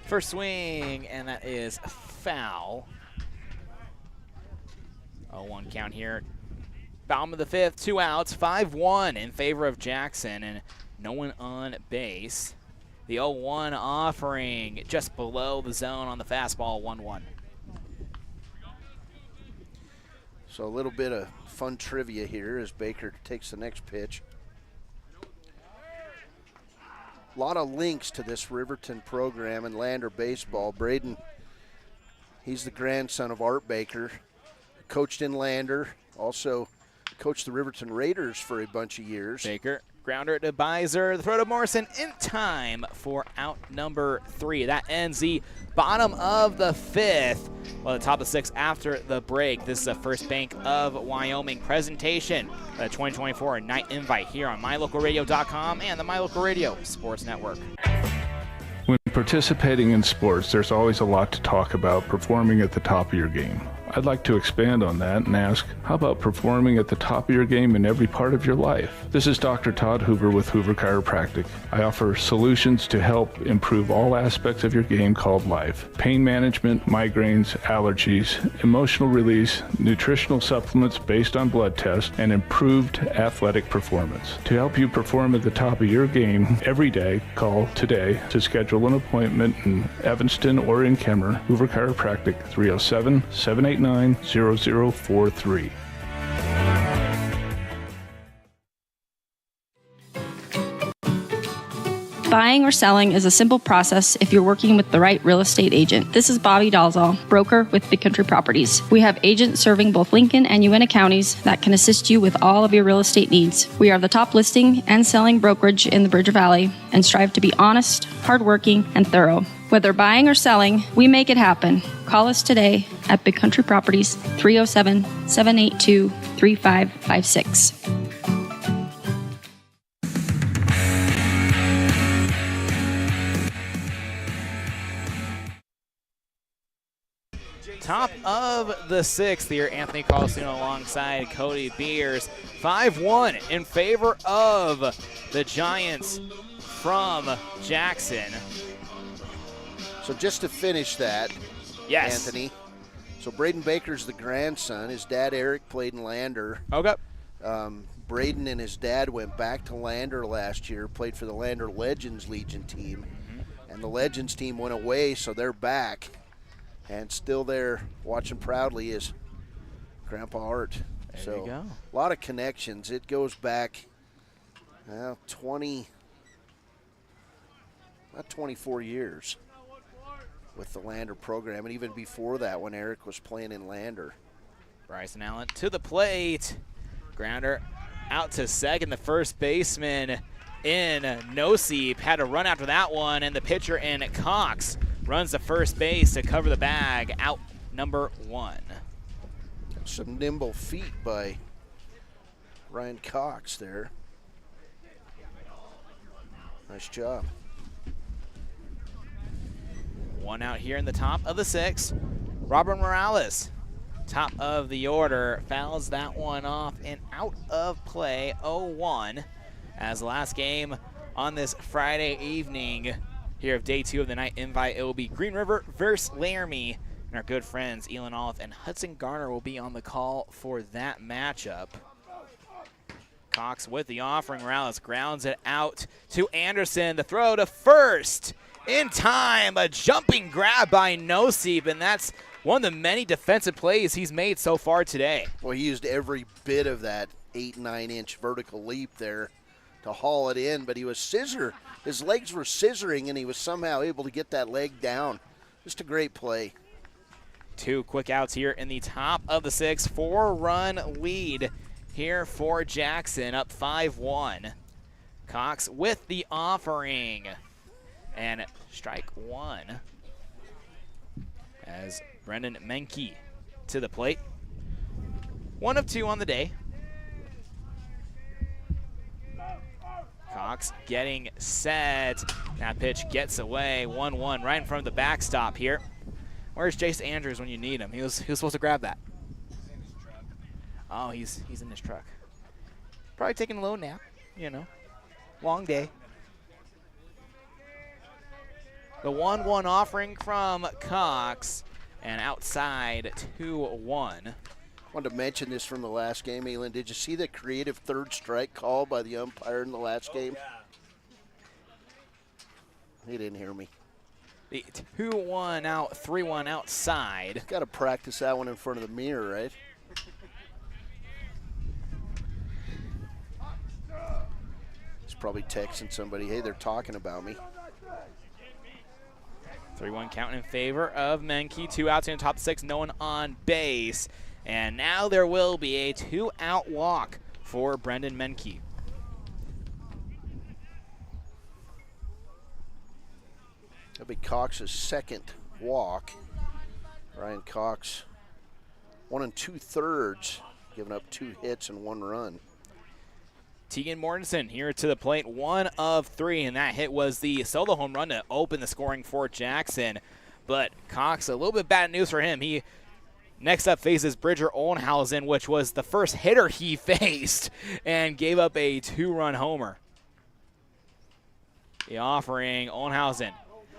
first swing, and that is foul. 0-1 count here. Bottom of the 5th, 2 outs, 5-1 in favor of Jackson, and no one on base. The 0-1 offering just below the zone on the fastball, 1-1. So a little bit of fun trivia here as Baker takes the next pitch. A lot of links to this Riverton program in Lander baseball. Braden, he's the grandson of Art Baker, coached in Lander, also coached the Riverton Raiders for a bunch of years. Baker, grounder to Beiser, the throw to Morrison in time for out number 3. That ends the bottom of the 5th. Well, the top of the 6th after the break. This is a First Bank of Wyoming presentation. The 2024 night invite here on MyLocalRadio.com and the My Local Radio Sports Network. When participating in sports, there's always a lot to talk about performing at the top of your game. I'd like to expand on that and ask, how about performing at the top of your game in every part of your life? This is Dr. Todd Hoover with Hoover Chiropractic. I offer solutions to help improve all aspects of your game called life. Pain management, migraines, allergies, emotional release, nutritional supplements based on blood tests, and improved athletic performance. To help you perform at the top of your game every day, call today to schedule an appointment in Evanston or in Kemmer. Hoover Chiropractic, 307-789-0043. Buying or selling is a simple process if you're working with the right real estate agent. This is Bobby Dalzall, broker with Big Country Properties. We have agents serving both Lincoln and Uintah counties that can assist you with all of your real estate needs. We are the top listing and selling brokerage in the Bridger Valley and strive to be honest, hardworking, and thorough. Whether buying or selling, we make it happen. Call us today at Big Country Properties, 307-782-3556. Top of the 6th here, Anthony Colasuono alongside Cody Beers. 5-1 in favor of the Giants from Jackson. So just to finish that, yes, Anthony. So Braden Baker's the grandson. His dad, Eric, played in Lander. Okay. Braden and his dad went back to Lander last year, played for the Lander Legends Legion team. And the Legends team went away, so they're back. And still there watching proudly is Grandpa Art. There you go. A lot of connections. It goes back 24 years with the Lander program, and even before that when Eric was playing in Lander. Bryson Allen to the plate. Grounder out to second. The first baseman in Nosip had to run after that one, and the pitcher in Cox runs to first base to cover the bag. Out number 1. Some nimble feet by Ryan Cox there. Nice job. 1 out here in the top of the 6th. Robert Morales, top of the order, fouls that one off and out of play, 0-1. As the last game on this Friday evening here of day 2 of the night invite, it will be Green River versus Laramie And our good friends Elon Olive and Hudson Garner will be on the call for that matchup. Cox with the offering. Morales grounds it out to Anderson. The throw to first. In time, a jumping grab by Nosib, and that's one of the many defensive plays he's made so far today. Well, he used every bit of that 8-9-inch vertical leap there to haul it in, but he was his legs were scissoring, and he was somehow able to get that leg down. Just a great play. 2 quick outs here in the top of the 6th. 4-run lead here for Jackson, up 5-1. Cox with the offering. And strike 1 as Brendan Menke to the plate. 1 of 2 on the day. Cox getting set. That pitch gets away. 1-1 right in front of the backstop here. Where's Jace Andrews when you need him? He was supposed to grab that. Oh, he's in his truck. Probably taking a little nap, you know. Long day. The 1-1 offering from Cox, and outside 2-1. Wanted to mention this from the last game, Elin. Did you see the creative third strike call by the umpire in the last game? He didn't hear me. The 2-1 out, 3-1 outside. Got to practice that one in front of the mirror, right? He's probably texting somebody, hey, they're talking about me. 3-1 count in favor of Menke. 2 outs in the top 6, no one on base. And now there will be a 2-out walk for Brendan Menke. That'll be Cox's second walk. Ryan Cox, 1 2/3, giving up 2 hits and 1 run. Tegan Mortensen here to the plate, 1 of 3, and that hit was the solo home run to open the scoring for Jackson. But Cox, a little bit bad news for him. He next up faces Bridger Olnhausen, which was the first hitter he faced, and gave up a 2-run homer. The offering, Olnhausen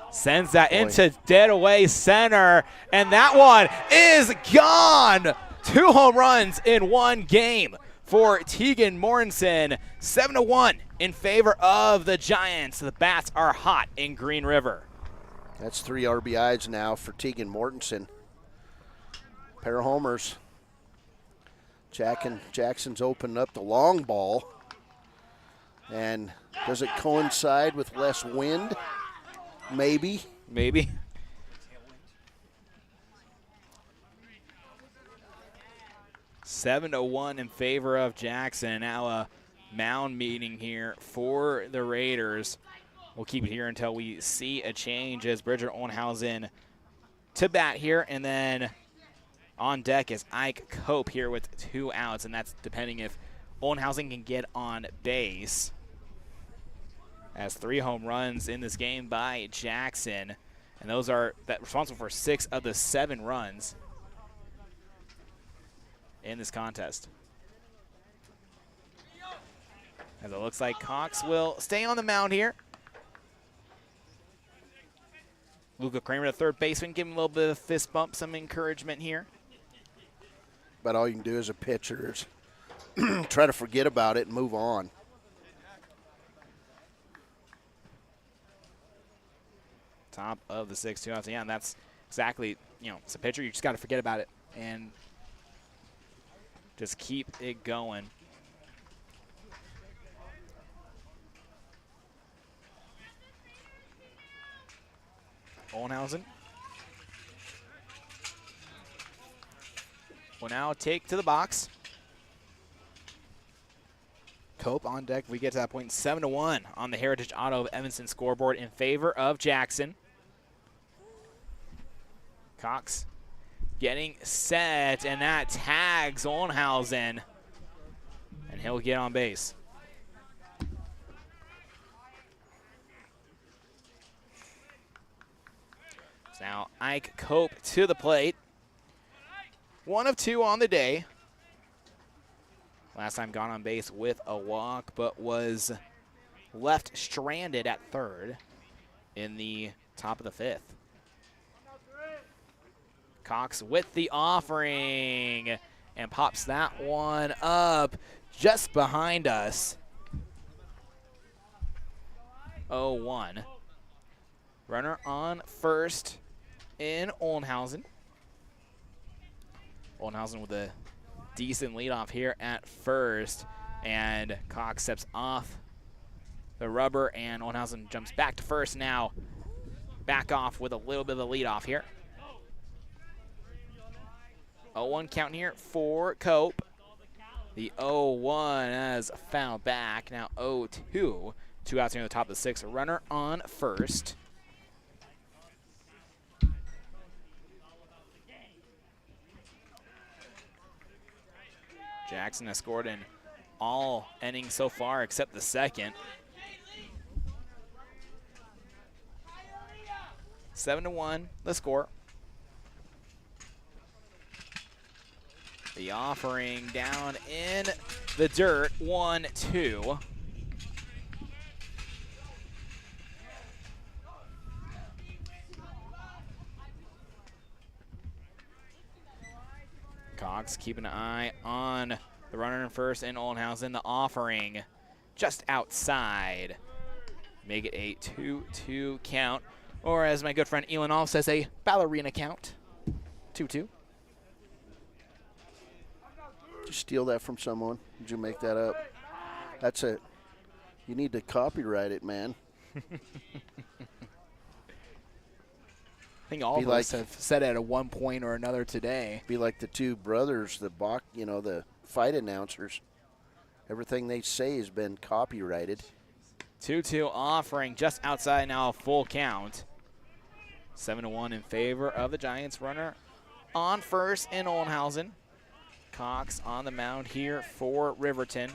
sends that into dead away center, and that one is gone. 2 home runs in 1 game for Tegan Mortensen. 7-1 in favor of the Giants. The bats are hot in Green River. That's 3 RBIs now for Tegan Mortensen. Pair of homers. Jackson's opened up the long ball. And does it coincide with less wind? Maybe. Maybe. 7-1 in favor of Jackson. Now a mound meeting here for the Raiders. We'll keep it here until we see a change as Bridger Olnhausen to bat here. And then on deck is Ike Cope here with 2 outs. And that's depending if Olnhausen can get on base. Has 3 home runs in this game by Jackson. And those are responsible for 6 of the 7 runs in this contest. As it looks like Cox will stay on the mound here. Luca Kramer, the third baseman, give him a little bit of fist bump, some encouragement here. But all you can do as a pitcher is try to forget about it and move on. Top of the 6, 2 outs. Yeah, and that's exactly, it's a pitcher. You just got to forget about it and just keep it going. Olnhausen will now take to the box. Cope on deck. We get to that point. 7-1 on the Heritage Auto of Evanston scoreboard in favor of Jackson. Cox getting set, and that tags Olnhausen, and he'll get on base. So now Ike Cope to the plate. 1 of 2 on the day. Last time gone on base with a walk, but was left stranded at third in the top of the 5th. Cox with the offering and pops that one up just behind us. 0-1. Runner on first in Olnhausen. Olnhausen with a decent leadoff here at first, and Cox steps off the rubber, and Olnhausen jumps back to first now. Back off with a little bit of the leadoff here. 0-1 count here for Cope. The 0-1 has fouled back. Now 0-2. 2 outs near the top of the 6th. Runner on first. Jackson has scored in all innings so far except the second. 7-1, the score. The offering down in the dirt, 1-2. Cox keeping an eye on the runner in first in Olnhausen. The offering just outside. Make it a 2-2 count. Or as my good friend Elon Olf says, a ballerina count. 2-2. Did you steal that from someone? Did you make that up? That's it. You need to copyright it, man. I think all of us have said it at one point or another today. Be like the two brothers, the fight announcers. Everything they say has been copyrighted. 2-2 offering just outside now, a full count. 7-1 in favor of the Giants. Runner on first in Olnhausen. Cox on the mound here for Riverton.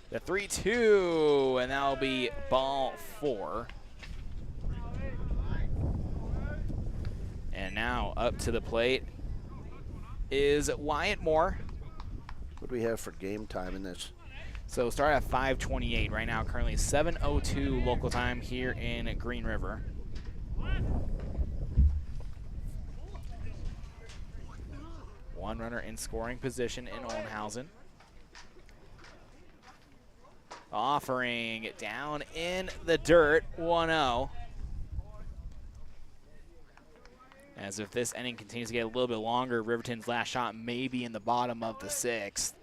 The 3-2, and that'll be ball 4. And now up to the plate is Wyatt Moore. What do we have for game time in this? So start at 5:28 right now, currently 7:02 local time here in Green River. One runner in scoring position in Olnhausen. Offering down in the dirt, 1-0. As if this inning continues to get a little bit longer, Riverton's last shot may be in the bottom of the 6th.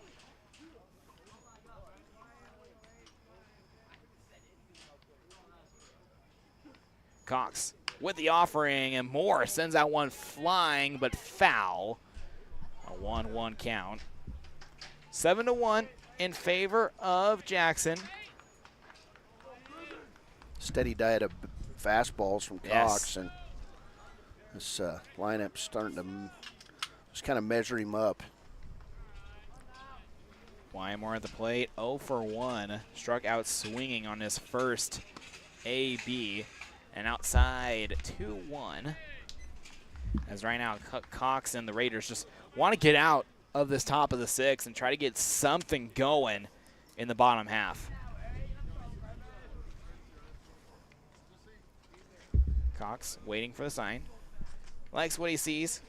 Cox with the offering, and Moore sends out one flying but foul. A 1-1 count. 7-1 in favor of Jackson. Steady diet of fastballs from Cox, Yes. and this lineup's starting to just kind of measure him up. Wyatt Moore at the plate, 0 for 1. Struck out swinging on his first AB. And outside 2-1. As right now, Cox and the Raiders just want to get out of this top of the 6th and try to get something going in the bottom half. Cox waiting for the sign. Likes what he sees.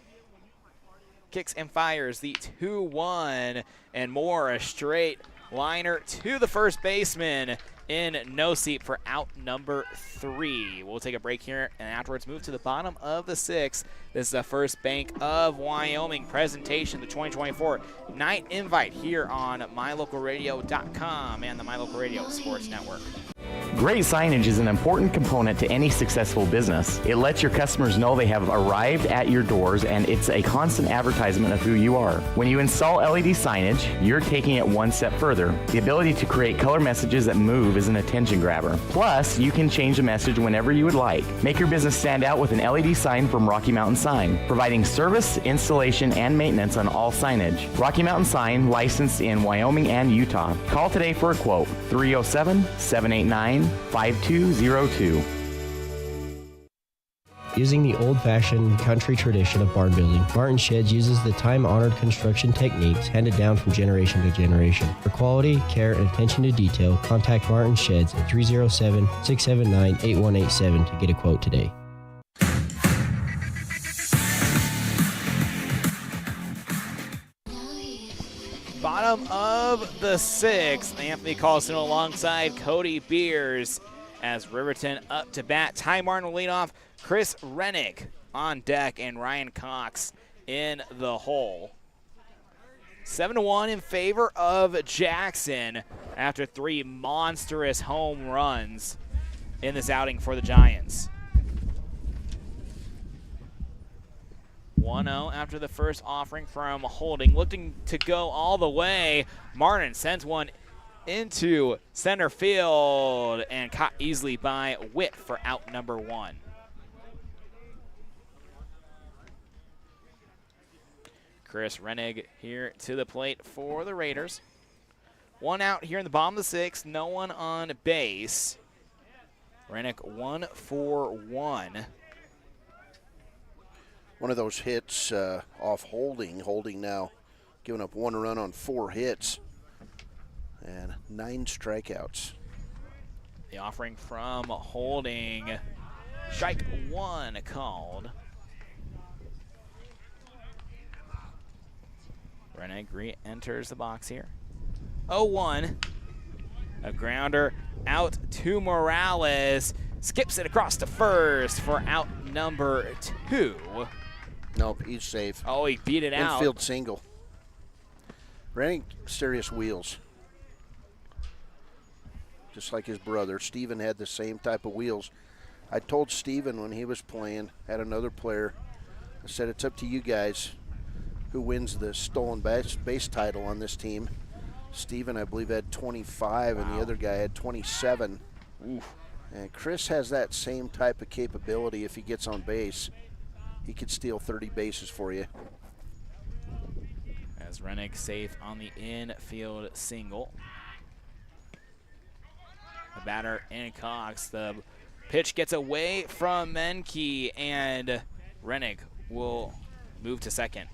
Kicks and fires the 2-1. And Moore, a straight liner to the first baseman in no seat for out number 3. We'll take a break here and afterwards move to the bottom of the 6th. This is the First Bank of Wyoming presentation, the 2024 night invite here on mylocalradio.com and the My Local Radio Sports Network. Great signage is an important component to any successful business. It lets your customers know they have arrived at your doors, and it's a constant advertisement of who you are. When you install LED signage, you're taking it one step further. The ability to create color messages that move is an attention grabber. Plus, you can change the message whenever you would like. Make your business stand out with an LED sign from Rocky Mountain Sign, providing service, installation, and maintenance on all signage. Rocky Mountain Sign, licensed in Wyoming and Utah. Call today for a quote, 307-789-5202. Using the old-fashioned country tradition of barn building, Martin Sheds uses the time-honored construction techniques handed down from generation to generation. For quality, care, and attention to detail, contact Martin Sheds at 307-679-8187 to get a quote today. Bottom of the 6th, Anthony Colasuono alongside Cody Beers as Riverton up to bat. Ty Martin will lead off. Chris Rennick on deck and Ryan Cox in the hole. 7-1 in favor of Jackson after 3 monstrous home runs in this outing for the Giants. 1-0 after the first offering from Holding, looking to go all the way. Martin sends one into center field and caught easily by Witt for out number 1. Chris Rennig here to the plate for the Raiders. 1 out here in the bottom of the 6th, no one on base. Rennick 1 for 1. One of those hits off Holding. Holding now giving up 1 run on 4 hits and 9 strikeouts. The offering from Holding. Strike 1 called. Rennig re-enters the box here. 0-1. A grounder out to Morales. Skips it across to first for out number 2. Nope, he's safe. Oh, he beat it out. Infield single. Rennig, serious wheels. Just like his brother. Steven had the same type of wheels. I told Steven when he was playing, had another player, I said, it's up to you guys who wins the stolen base title on this team. Steven, I believe, had 25, and the other guy had 27. Oof. And Chris has that same type of capability. If he gets on base, he could steal 30 bases for you. As Rennig safe on the infield single. The batter in Cox. The pitch gets away from Menke, and Rennig will move to second.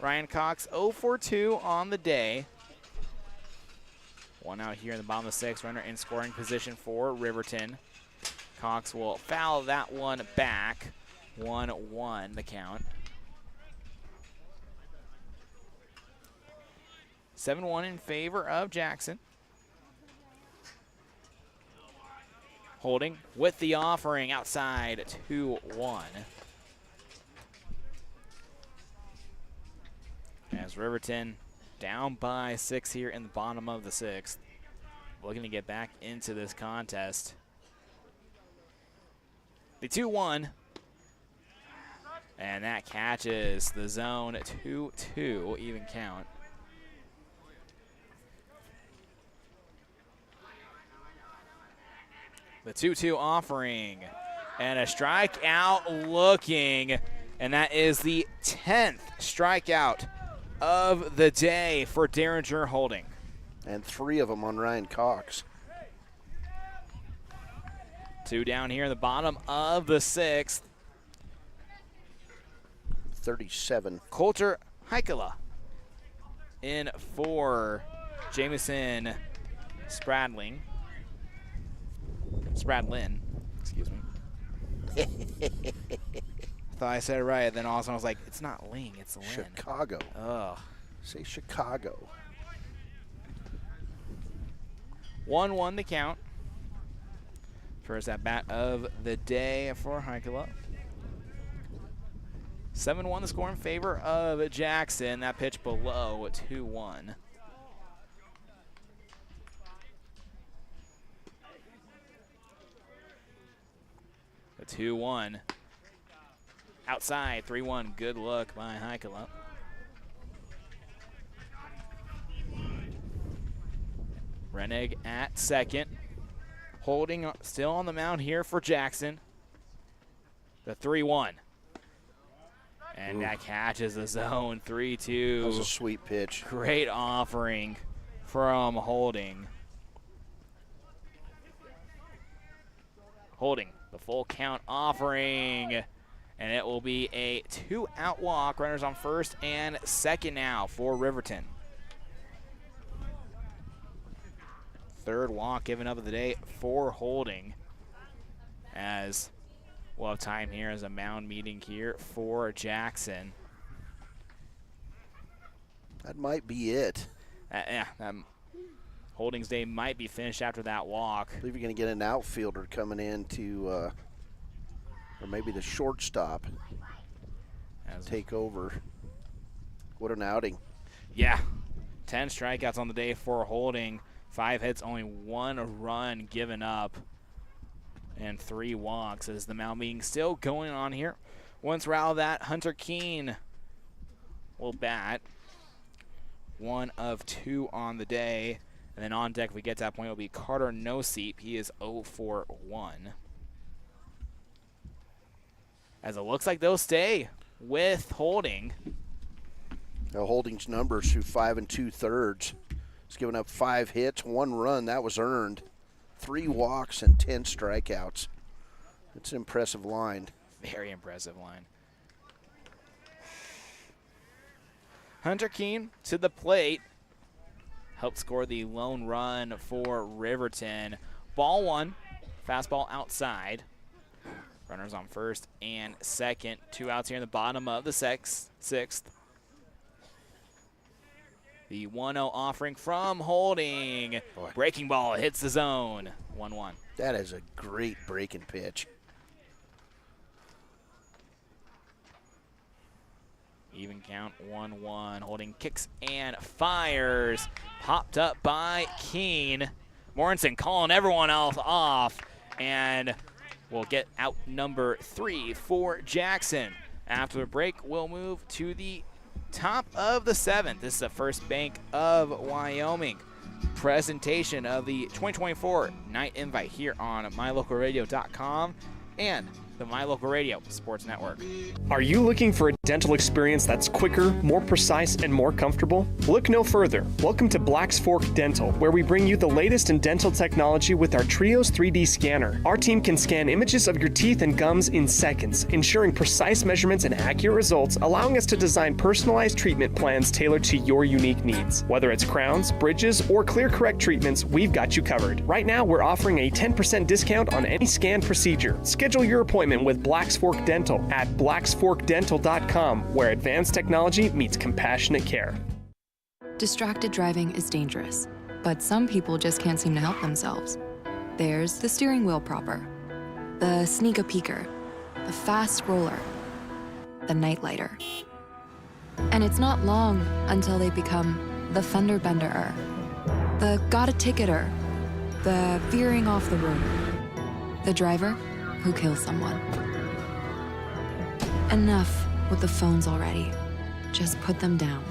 Ryan Cox 0 for 2 on the day. 1 out here in the bottom of the 6th. Runner in scoring position for Riverton. Cox will foul that one back. 1-1 the count. 7-1 in favor of Jackson. Holding with the offering outside 2-1. As Riverton down by 6 here in the bottom of the 6th. Looking to get back into this contest. The 2-1. And that catches the zone. 2-2 even count. The 2-2 offering. And a strikeout looking. And that is the 10th strikeout of the day for Derringer Holding. And 3 of them on Ryan Cox. 2 down here in the bottom of the 6th. 37. Coulter Heikala in for Jamison Spradlin, excuse me. Thought I said it right, then also I was like, it's not Ling, it's Lynn. Chicago. Oh. Say Chicago. 1-1 the count. First at bat of the day for Heikala. 7-1 the score in favor of Jackson. That pitch below 2-1. The 2-1. Outside, 3-1. Good look by Heikala. Rennig at second. Holding still on the mound here for Jackson. The 3-1. And that catches the zone. 3-2. That was a sweet pitch. Great offering from Holding. Holding the full count offering. And it will be a 2-out walk. Runners on first and second now for Riverton. Third walk given up of the day for Holding. As we'll have time here as a mound meeting here for Jackson. That might be it. Holdings day might be finished after that walk. I believe you're going to get an outfielder coming in to, or maybe the shortstop, take over. What an outing. Yeah, 10 strikeouts on the day for Holding. 5 hits, only 1 run given up, and 3 walks as the mound meeting still going on here. Once we're out of that, Hunter Keene will bat. 1 of 2 on the day. And then on deck, if we get to that point, will be Carter Noseep. He is 0 for 1. As it looks like they'll stay with Holding. Now Holding's numbers through 5 2/3. He's given up 5 hits, 1 run. That was earned. 3 walks and 10 strikeouts. It's an impressive line. Very impressive line. Hunter Keene to the plate. Helped score the lone run for Riverton. Ball 1, fastball outside. Runners on first and second. 2 outs here in the bottom of the sixth. The 1-0 offering from Holding. Boy. Breaking ball hits the zone. 1-1. That is a great breaking pitch. Even count 1-1. Holding kicks and fires. Popped up by Keene. Morrison calling everyone else off. And we'll get out number 3 for Jackson. After the break, we'll move to the top of the 7th. This is the First Bank of Wyoming presentation of the 2024 Night Invite here on mylocalradio.com and the My Local Radio Sports Network. Are you looking for a dental experience that's quicker, more precise, and more comfortable? Look no further. Welcome to Black's Fork Dental, where we bring you the latest in dental technology with our Trios 3D scanner. Our team can scan images of your teeth and gums in seconds, ensuring precise measurements and accurate results, allowing us to design personalized treatment plans tailored to your unique needs. Whether it's crowns, bridges, or clear correct treatments, we've got you covered. Right now, we're offering a 10% discount on any scan procedure. Schedule your appointment with Black's Fork Dental at blacksforkdental.com, where advanced technology meets compassionate care. Distracted driving is dangerous, but some people just can't seem to help themselves. There's the steering wheel propper, the sneak-a-peeker, the fast roller, the nightlighter. And it's not long until they become the fender benderer, the got-a-ticketer, the veering off the road, the driver who kills someone. Enough with the phones already. Just put them down.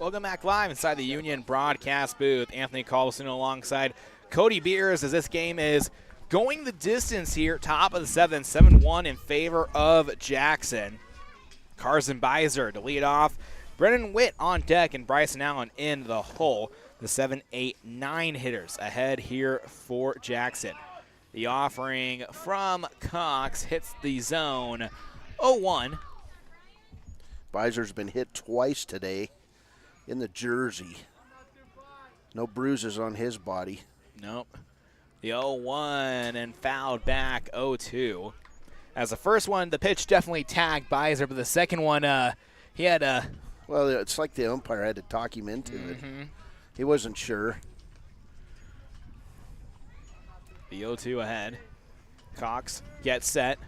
Welcome back live inside the Union broadcast booth. Anthony Colasuono alongside Cody Beers as this game is going the distance here, top of the 7th, 7-1 in favor of Jackson. Carson Beiser to lead off. Brennan Witt on deck and Bryson Allen in the hole. The 7, 8, 9 hitters ahead here for Jackson. The offering from Cox hits the zone. 0-1. Beiser's been hit twice today in the jersey. No bruises on his body. Nope. The 0-1 and fouled back 0-2. As the first one, the pitch definitely tagged Beiser, but the second one, he had a... Well, it's like the umpire had to talk him into it. He wasn't sure. The 0-2 ahead. Cox gets set.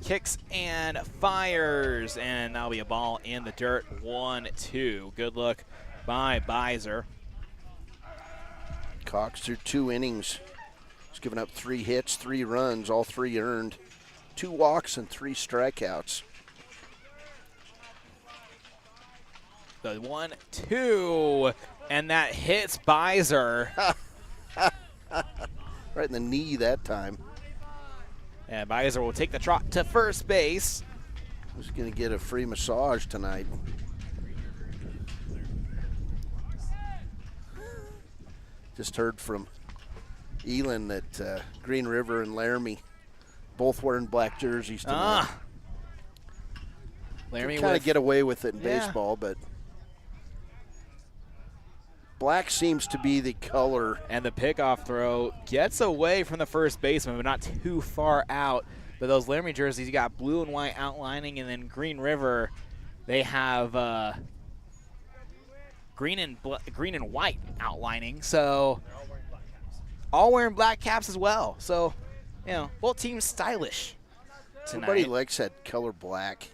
Kicks and fires, and that'll be a ball in the dirt. 1-2. Good look by Beiser. Cox through 2 innings. He's given up 3 hits, 3 runs, all 3 earned. 2 walks and 3 strikeouts. The 1-2, and that hits Beiser. Right in the knee that time. And Beiser will take the trot to first base. He's going to get a free massage tonight. Just heard from Elin that Green River and Laramie both wearing black jerseys tonight. Laramie kind of get away with it in baseball, but black seems to be the color. And the pickoff throw gets away from the first baseman, but not too far out. But those Laramie jerseys, you got blue and white outlining, and then Green River, they have green and white outlining. So all wearing black caps as well. So, both teams stylish tonight. Everybody likes that color black.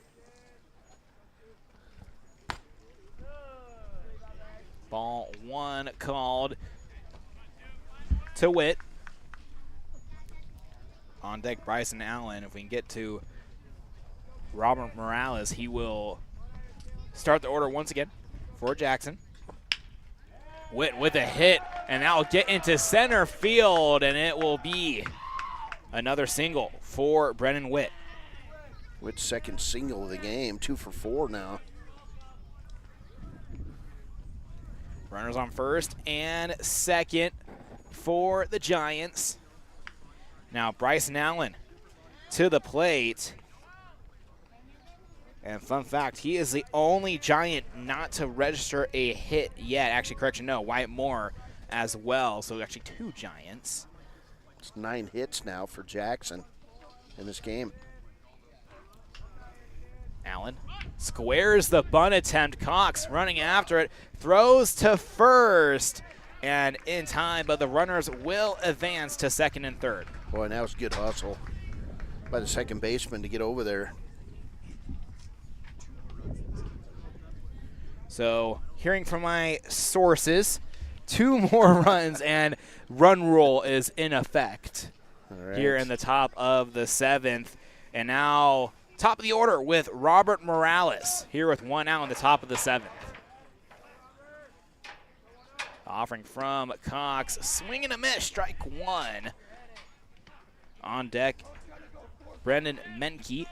Ball 1 called to Witt. On deck, Bryson Allen. If we can get to Robert Morales, he will start the order once again for Jackson. Witt with a hit, and that will get into center field, and it will be another single for Brennan Witt. Witt's second single of the game, 2 for 4 now. Runners on first and second for the Giants. Now Bryson Allen to the plate. And fun fact, he is the only Giant not to register a hit yet. Actually, correction, no, Wyatt Moore as well. So actually 2 Giants. It's 9 hits now for Jackson in this game. Allen squares the bunt attempt. Cox running after it, throws to first, and in time, but the runners will advance to second and third. Boy, and that was a good hustle by the second baseman to get over there. So, hearing from my sources, 2 more runs and run rule is in effect here in the top of the 7th. And now, top of the order with Robert Morales here with 1 out in the top of the 7th. Offering from Cox, swing and a miss, strike 1. On deck, Brendan Menke.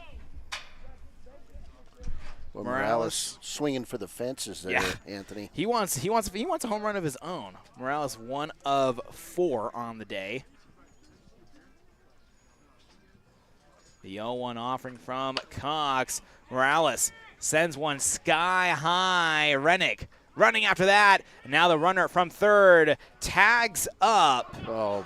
Well, Morales swinging for the fences there, Anthony. He wants a home run of his own. Morales 1 of 4 on the day. The 0-1 offering from Cox. Morales sends one sky high. Rennick running after that. And now the runner from third tags up.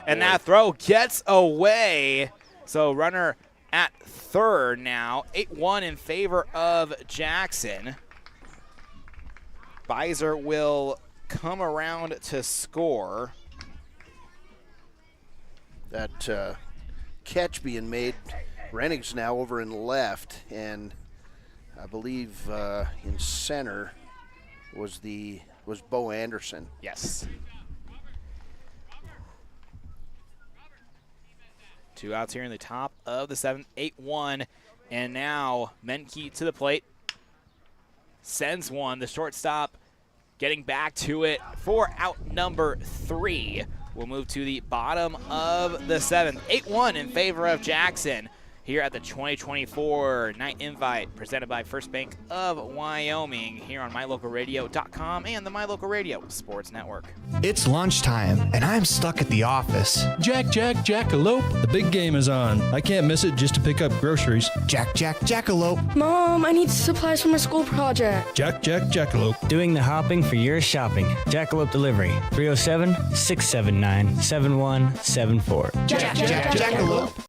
And that throw gets away. So runner at third now. 8-1 in favor of Jackson. Beiser will come around to score. That catch being made. Rennick's now over in left, and I believe in center was Bo Anderson. Yes. 2 outs here in the top of the 7th, 8-1, and now Menke to the plate. Sends one, the shortstop getting back to it for out number 3. We'll move to the bottom of the 7th, 8-1 in favor of Jackson. Here at the 2024 Night Invite presented by First Bank of Wyoming here on MyLocalRadio.com and the My Local Radio Sports Network. It's lunchtime, and I'm stuck at the office. Jackalope, the big game is on. I can't miss it just to pick up groceries. Jackalope. Mom, I need supplies for my school project. Jackalope. Doing the hopping for your shopping. Jackalope Delivery, 307-679-7174. Jackalope.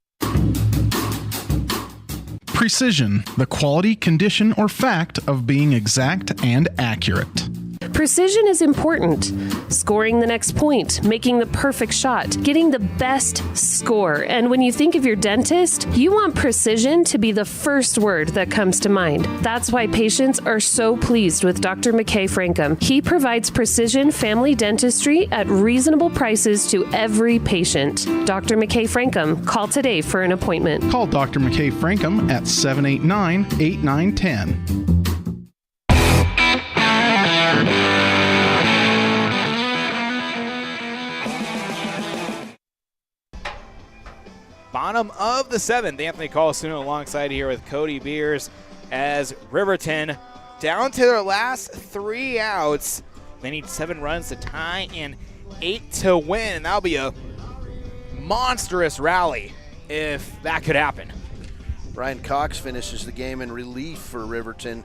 Precision, the quality, condition, or fact of being exact and accurate. Precision is important. Scoring the next point, making the perfect shot, getting the best score. And when you think of your dentist, you want precision to be the first word that comes to mind. That's why patients are so pleased with Dr. McKay Frankum. He provides precision family dentistry at reasonable prices to every patient. Dr. McKay Frankum, call today for an appointment. Call Dr. McKay Frankum at 789-8910. Bottom of the 7th, Anthony Colasuono alongside here with Cody Beers as Riverton down to their last 3 outs. They need 7 runs to tie and 8 to win, and that'll be a monstrous rally if that could happen. Brian Cox finishes the game in relief for Riverton.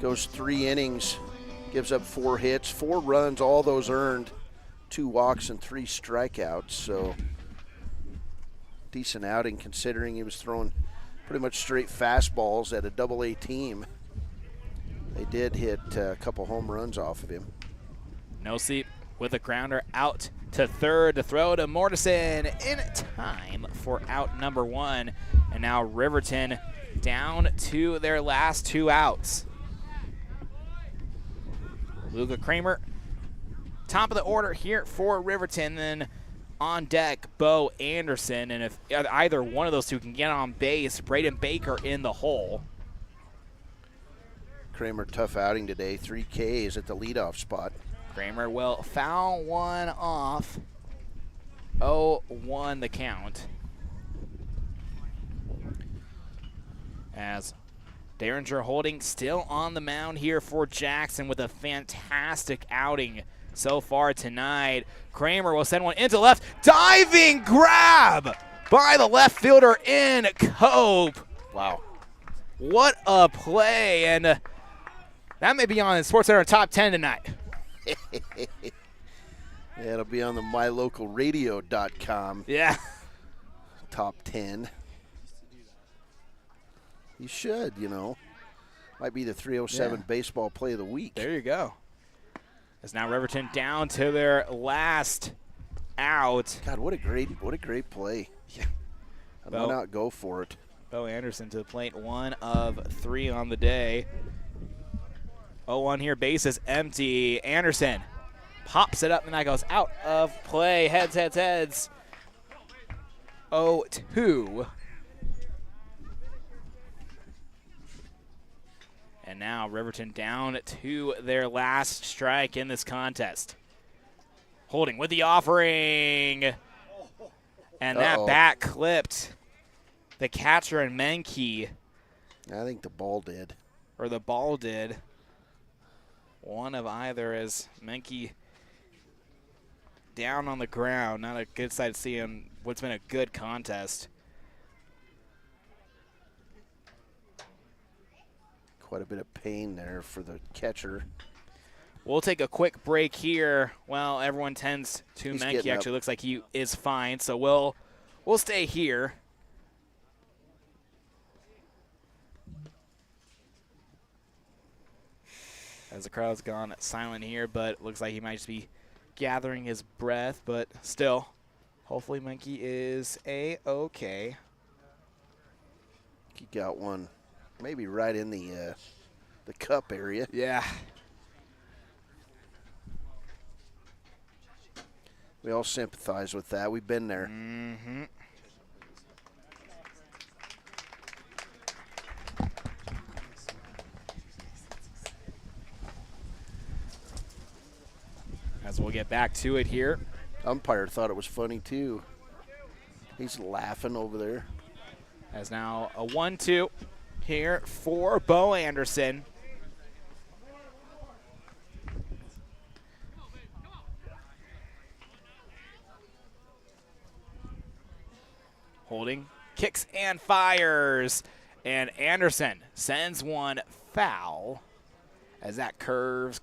Goes 3 innings, gives up 4 hits, 4 runs, all those earned, 2 walks and 3 strikeouts. So decent outing considering he was throwing pretty much straight fastballs at a Double-A team. They did hit a couple home runs off of him. Nosey with a grounder out to third to throw to Mortensen in time for out number 1. And now Riverton down to their last 2 outs. Luca Kramer, top of the order here for Riverton. Then on deck, Bo Anderson. And if either one of those two can get on base, Braden Baker in the hole. Kramer, tough outing today. 3 Ks at the leadoff spot. Kramer will foul one off. 0-1 the count. As Derringer Holding still on the mound here for Jackson with a fantastic outing so far tonight. Kramer will send one into left. Diving grab by the left fielder in Cope. Wow. What a play. And that may be on the SportsCenter top 10 tonight. Yeah, it'll be on the mylocalradio.com. Yeah. Top 10. You should, you know. Might be the 307 baseball play of the week. There you go. As now Riverton down to their last out. God, what a great play. Yeah. Why not go for it? Bo Anderson to the plate, 1 of 3 on the day. 0-1 here, bases empty. Anderson pops it up, and that goes out of play. Heads. 0-2. And now Riverton down to their last strike in this contest. Holding with the offering. And that bat clipped the catcher and Menke. I think the ball did. Or the ball did. One of either, as Menke down on the ground. Not a good sight to see in what's been a good contest. Quite a bit of pain there for the catcher. We'll take a quick break here. Well, everyone tends to He's Menke. Actually looks like he is fine, so we'll stay here. As the crowd's gone silent here, but looks like he might just be gathering his breath, but still, hopefully Menke is A-okay. He got one maybe right in the cup area. Yeah. We all sympathize with that. We've been there. Mm-hmm. As we'll get back to it here. Umpire thought it was funny too. He's laughing over there. As now a 1-2 here for Bo Anderson. Holding, kicks and fires. And Anderson sends one foul. As that curves,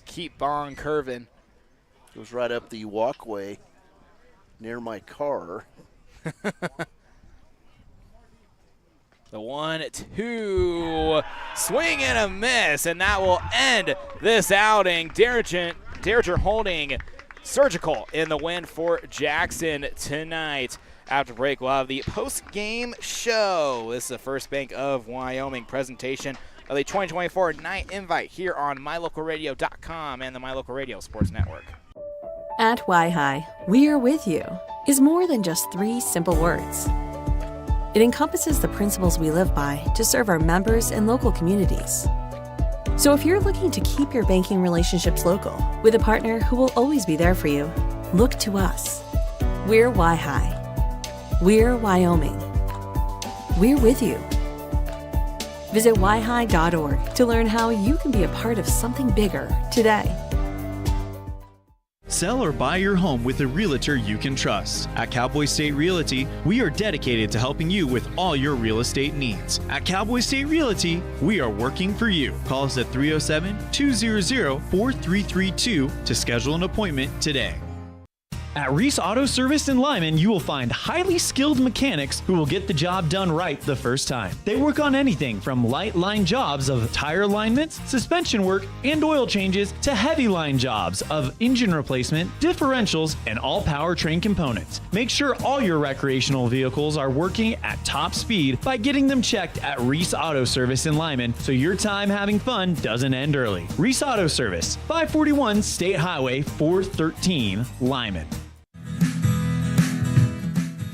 keep on curving. Goes right up the walkway near my car. The 1-2, swing and a miss, and that will end this outing. Derringer Holding surgical in the win for Jackson tonight. After break, we'll have the post-game show. This is the First Bank of Wyoming presentation of the 2024 night invite here on mylocalradio.com and the My Local Radio Sports Network. At Y-Hi, we're with you is more than just 3 simple words. It encompasses the principles we live by to serve our members and local communities. So if you're looking to keep your banking relationships local with a partner who will always be there for you, look to us. We're Y-Hi. We're Wyoming. We're with you. Visit yhi.org to learn how you can be a part of something bigger today. Sell or buy your home with a realtor you can trust. At Cowboy State Realty, we are dedicated to helping you with all your real estate needs. At Cowboy State Realty, we are working for you. Call us at 307-200-4332 to schedule an appointment today. At Reese Auto Service in Lyman, you will find highly skilled mechanics who will get the job done right the first time. They work on anything from light line jobs of tire alignments, suspension work, and oil changes to heavy line jobs of engine replacement, differentials, and all powertrain components. Make sure all your recreational vehicles are working at top speed by getting them checked at Reese Auto Service in Lyman so your time having fun doesn't end early. Reese Auto Service, 541 State Highway 413, Lyman.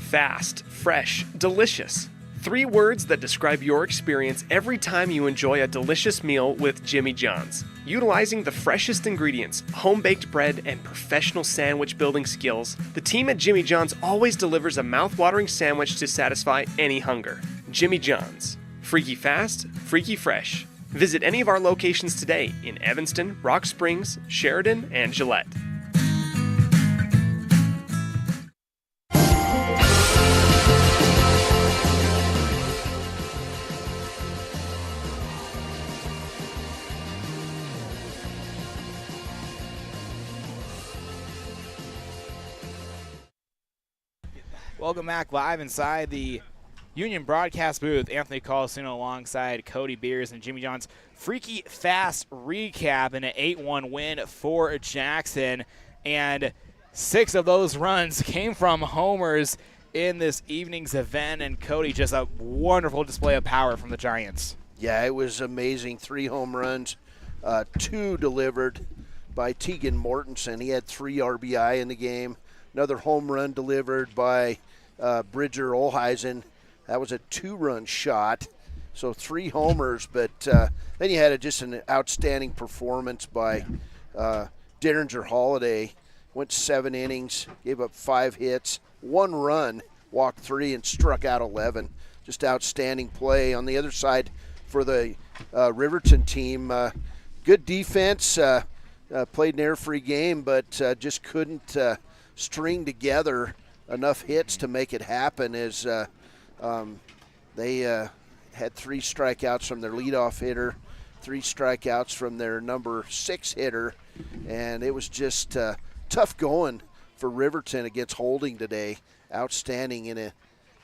Fast, fresh, delicious. 3 words that describe your experience every time you enjoy a delicious meal with Jimmy John's. Utilizing the freshest ingredients, home-baked bread, and professional sandwich building skills, the team at Jimmy John's always delivers a mouth-watering sandwich to satisfy any hunger. Jimmy John's. Freaky fast, freaky fresh. Visit any of our locations today in Evanston, Rock Springs, Sheridan, and Gillette. Welcome back live inside the Union broadcast booth. Anthony Colasuono alongside Cody Beers and Jimmy John's freaky fast recap in an 8-1 win for Jackson. And 6 of those runs came from homers in this evening's event. And Cody, just a wonderful display of power from the Giants. Yeah, it was amazing. 3 home runs, 2 delivered by Tegan Mortensen. He had 3 RBI in the game. Another home run delivered by Bridger Olheisen. That was a 2-run shot. So 3 homers, but then you had just an outstanding performance by Derringer Holiday. Went 7 innings, gave up 5 hits, 1 run, walked 3, and struck out 11. Just outstanding play. On the other side for the Riverton team, good defense, played an air-free game, but just couldn't string together enough hits to make it happen as they had 3 strikeouts from their leadoff hitter, 3 strikeouts from their number 6 hitter, and it was just tough going for Riverton against Holding today. Outstanding in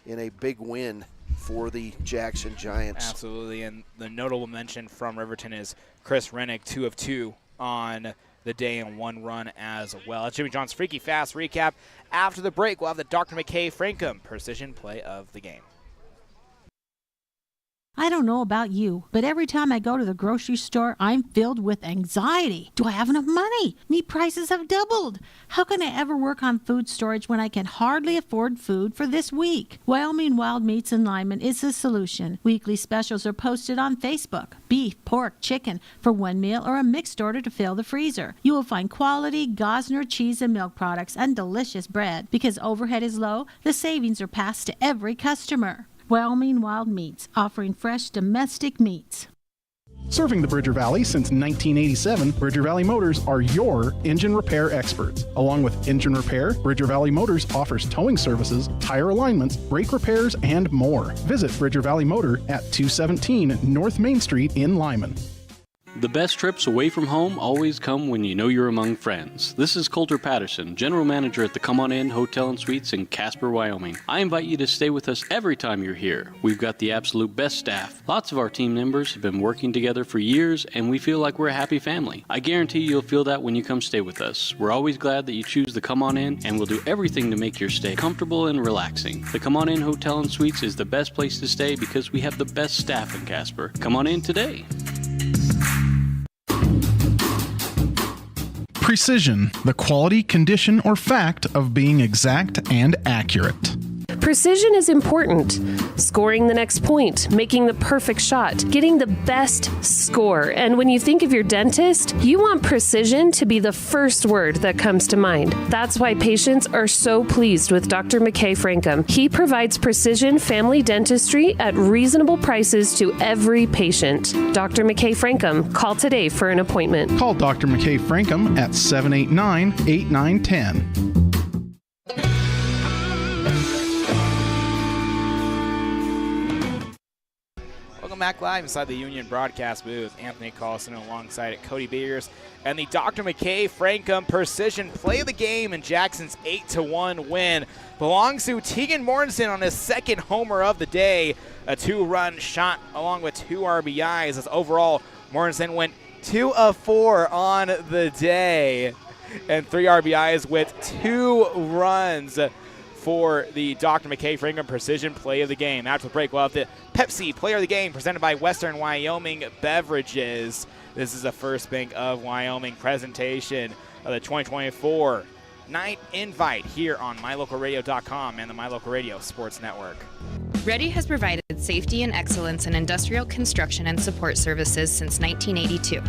a big win for the Jackson Giants. Absolutely, and the notable mention from Riverton is Chris Rennick, 2 of 2 on the day and 1 run as well. Jimmy John's freaky fast recap. After the break, we'll have the Dr. McKay Frankum precision play of the game. I don't know about you, but every time I go to the grocery store, I'm filled with anxiety. Do I have enough money? Meat prices have doubled. How can I ever work on food storage when I can hardly afford food for this week? Wyoming Wild Meats in Lyman is the solution. Weekly specials are posted on Facebook. Beef, pork, chicken for one meal or a mixed order to fill the freezer. You will find quality Gosner cheese and milk products and delicious bread. Because overhead is low, the savings are passed to every customer. Wyoming Wild Meats, offering fresh domestic meats. Serving the Bridger Valley since 1987, Bridger Valley Motors are your engine repair experts. Along with engine repair, Bridger Valley Motors offers towing services, tire alignments, brake repairs, and more. Visit Bridger Valley Motor at 217 North Main Street in Lyman. The best trips away from home always come when you know you're among friends. This is Coulter Patterson, General Manager at the Come On In Hotel and Suites in Casper, Wyoming. I invite you to stay with us every time you're here. We've got the absolute best staff. Lots of our team members have been working together for years, and we feel like we're a happy family. I guarantee you'll feel that when you come stay with us. We're always glad that you choose the Come On In, and we'll do everything to make your stay comfortable and relaxing. The Come On In Hotel and Suites is the best place to stay because we have the best staff in Casper. Come on in today. Precision, the quality, condition, or fact of being exact and accurate. Precision is important. Scoring the next point, making the perfect shot, getting the best score. And when you think of your dentist, you want precision to be the first word that comes to mind. That's why patients are so pleased with Dr. McKay Frankum. He provides precision family dentistry at reasonable prices to every patient. Dr. McKay Frankum, call today for an appointment. Call Dr. McKay Frankum at 789-8910. Welcome back live inside the Union broadcast booth. Anthony Colasuono alongside Cody Beers, and the Dr. McKay Frankum Precision Play of the Game in Jackson's 8-1 win belongs to Tegan Mortensen on his second homer of the day. A 2-run shot along with 2 RBIs, as overall Mortensen went 2 of 4 on the day and 3 RBIs with 2 runs for the Dr. McKay Frankum Precision Play of the Game. After the break, we'll have the Pepsi Player of the Game presented by Western Wyoming Beverages. This is the First Bank of Wyoming presentation of the 2024 night invite here on MyLocalRadio.com and the My Local Radio Sports Network. Ready has provided safety and excellence in industrial construction and support services since 1982.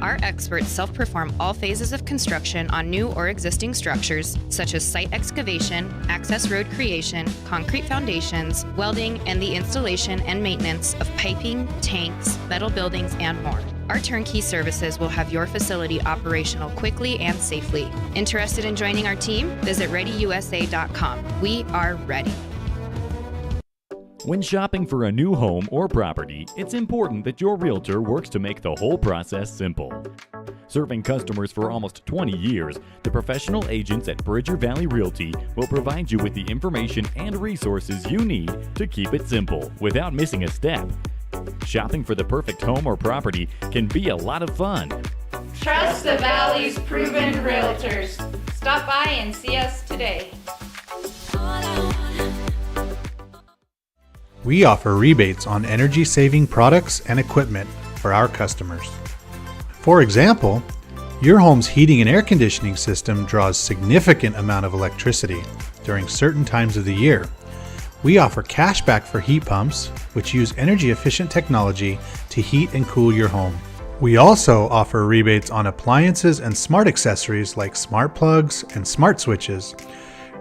Our experts self-perform all phases of construction on new or existing structures, such as site excavation, access road creation, concrete foundations, welding, and the installation and maintenance of piping, tanks, metal buildings, and more. Our turnkey services will have your facility operational quickly and safely. Interested in joining our team? Visit ReadyUSA.com. We are ready. When shopping for a new home or property, it's important that your realtor works to make the whole process simple. Serving customers for almost 20 years, the professional agents at Bridger Valley Realty will provide you with the information and resources you need to keep it simple without missing a step. Shopping for the perfect home or property can be a lot of fun. Trust the Valley's proven realtors. Stop by and see us today. We offer rebates on energy-saving products and equipment for our customers. For example, your home's heating and air conditioning system draws significant amount of electricity during certain times of the year. We offer cashback for heat pumps, which use energy-efficient technology to heat and cool your home. We also offer rebates on appliances and smart accessories like smart plugs and smart switches.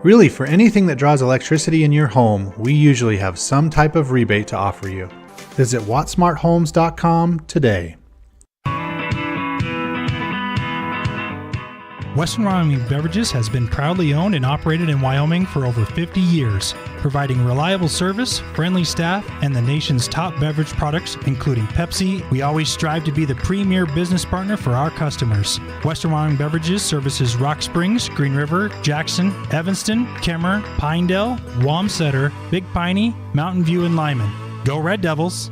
Really, for anything that draws electricity in your home, we usually have some type of rebate to offer you. Visit wattsmarthomes.com today. Western Wyoming Beverages has been proudly owned and operated in Wyoming for over 50 years, providing reliable service, friendly staff, and the nation's top beverage products, including Pepsi. We always strive to be the premier business partner for our customers. Western Wyoming Beverages services Rock Springs, Green River, Jackson, Evanston, Kemmer, Pinedale, Wamsutter, Big Piney, Mountain View, and Lyman. Go Red Devils!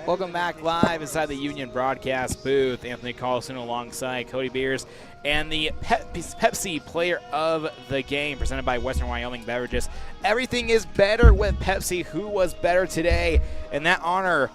Welcome back live inside the Union broadcast booth. Anthony Colasuono alongside Cody Beers and the Pepsi Player of the Game presented by Western Wyoming Beverages. Everything is better with Pepsi. Who was better today? And that honor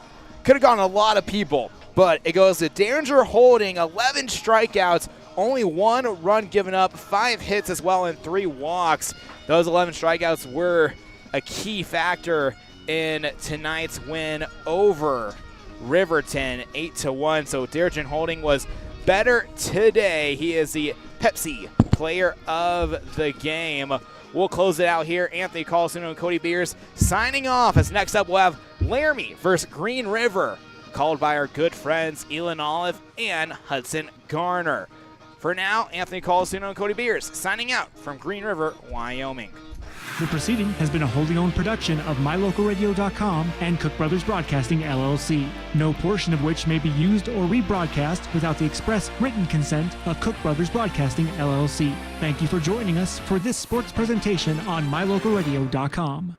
could have gone to a lot of people, but it goes to Danger Holding, 11 strikeouts, only 1 run given up, 5 hits as well, and 3 walks. Those 11 strikeouts were a key factor in tonight's win over Riverton, 8-1. So Darren Holding was better today. He is the Pepsi Player of the Game. We'll close it out here. Anthony Colasuono and Cody Beers signing off, as next up we'll have Laramie versus Green River, called by our good friends Elon Olive and Hudson Garner. For now, Anthony Colasuono and Cody Beers signing out from Green River, Wyoming. The proceeding has been a wholly owned production of MyLocalRadio.com and Cook Brothers Broadcasting, LLC, no portion of which may be used or rebroadcast without the express written consent of Cook Brothers Broadcasting, LLC. Thank you for joining us for this sports presentation on MyLocalRadio.com.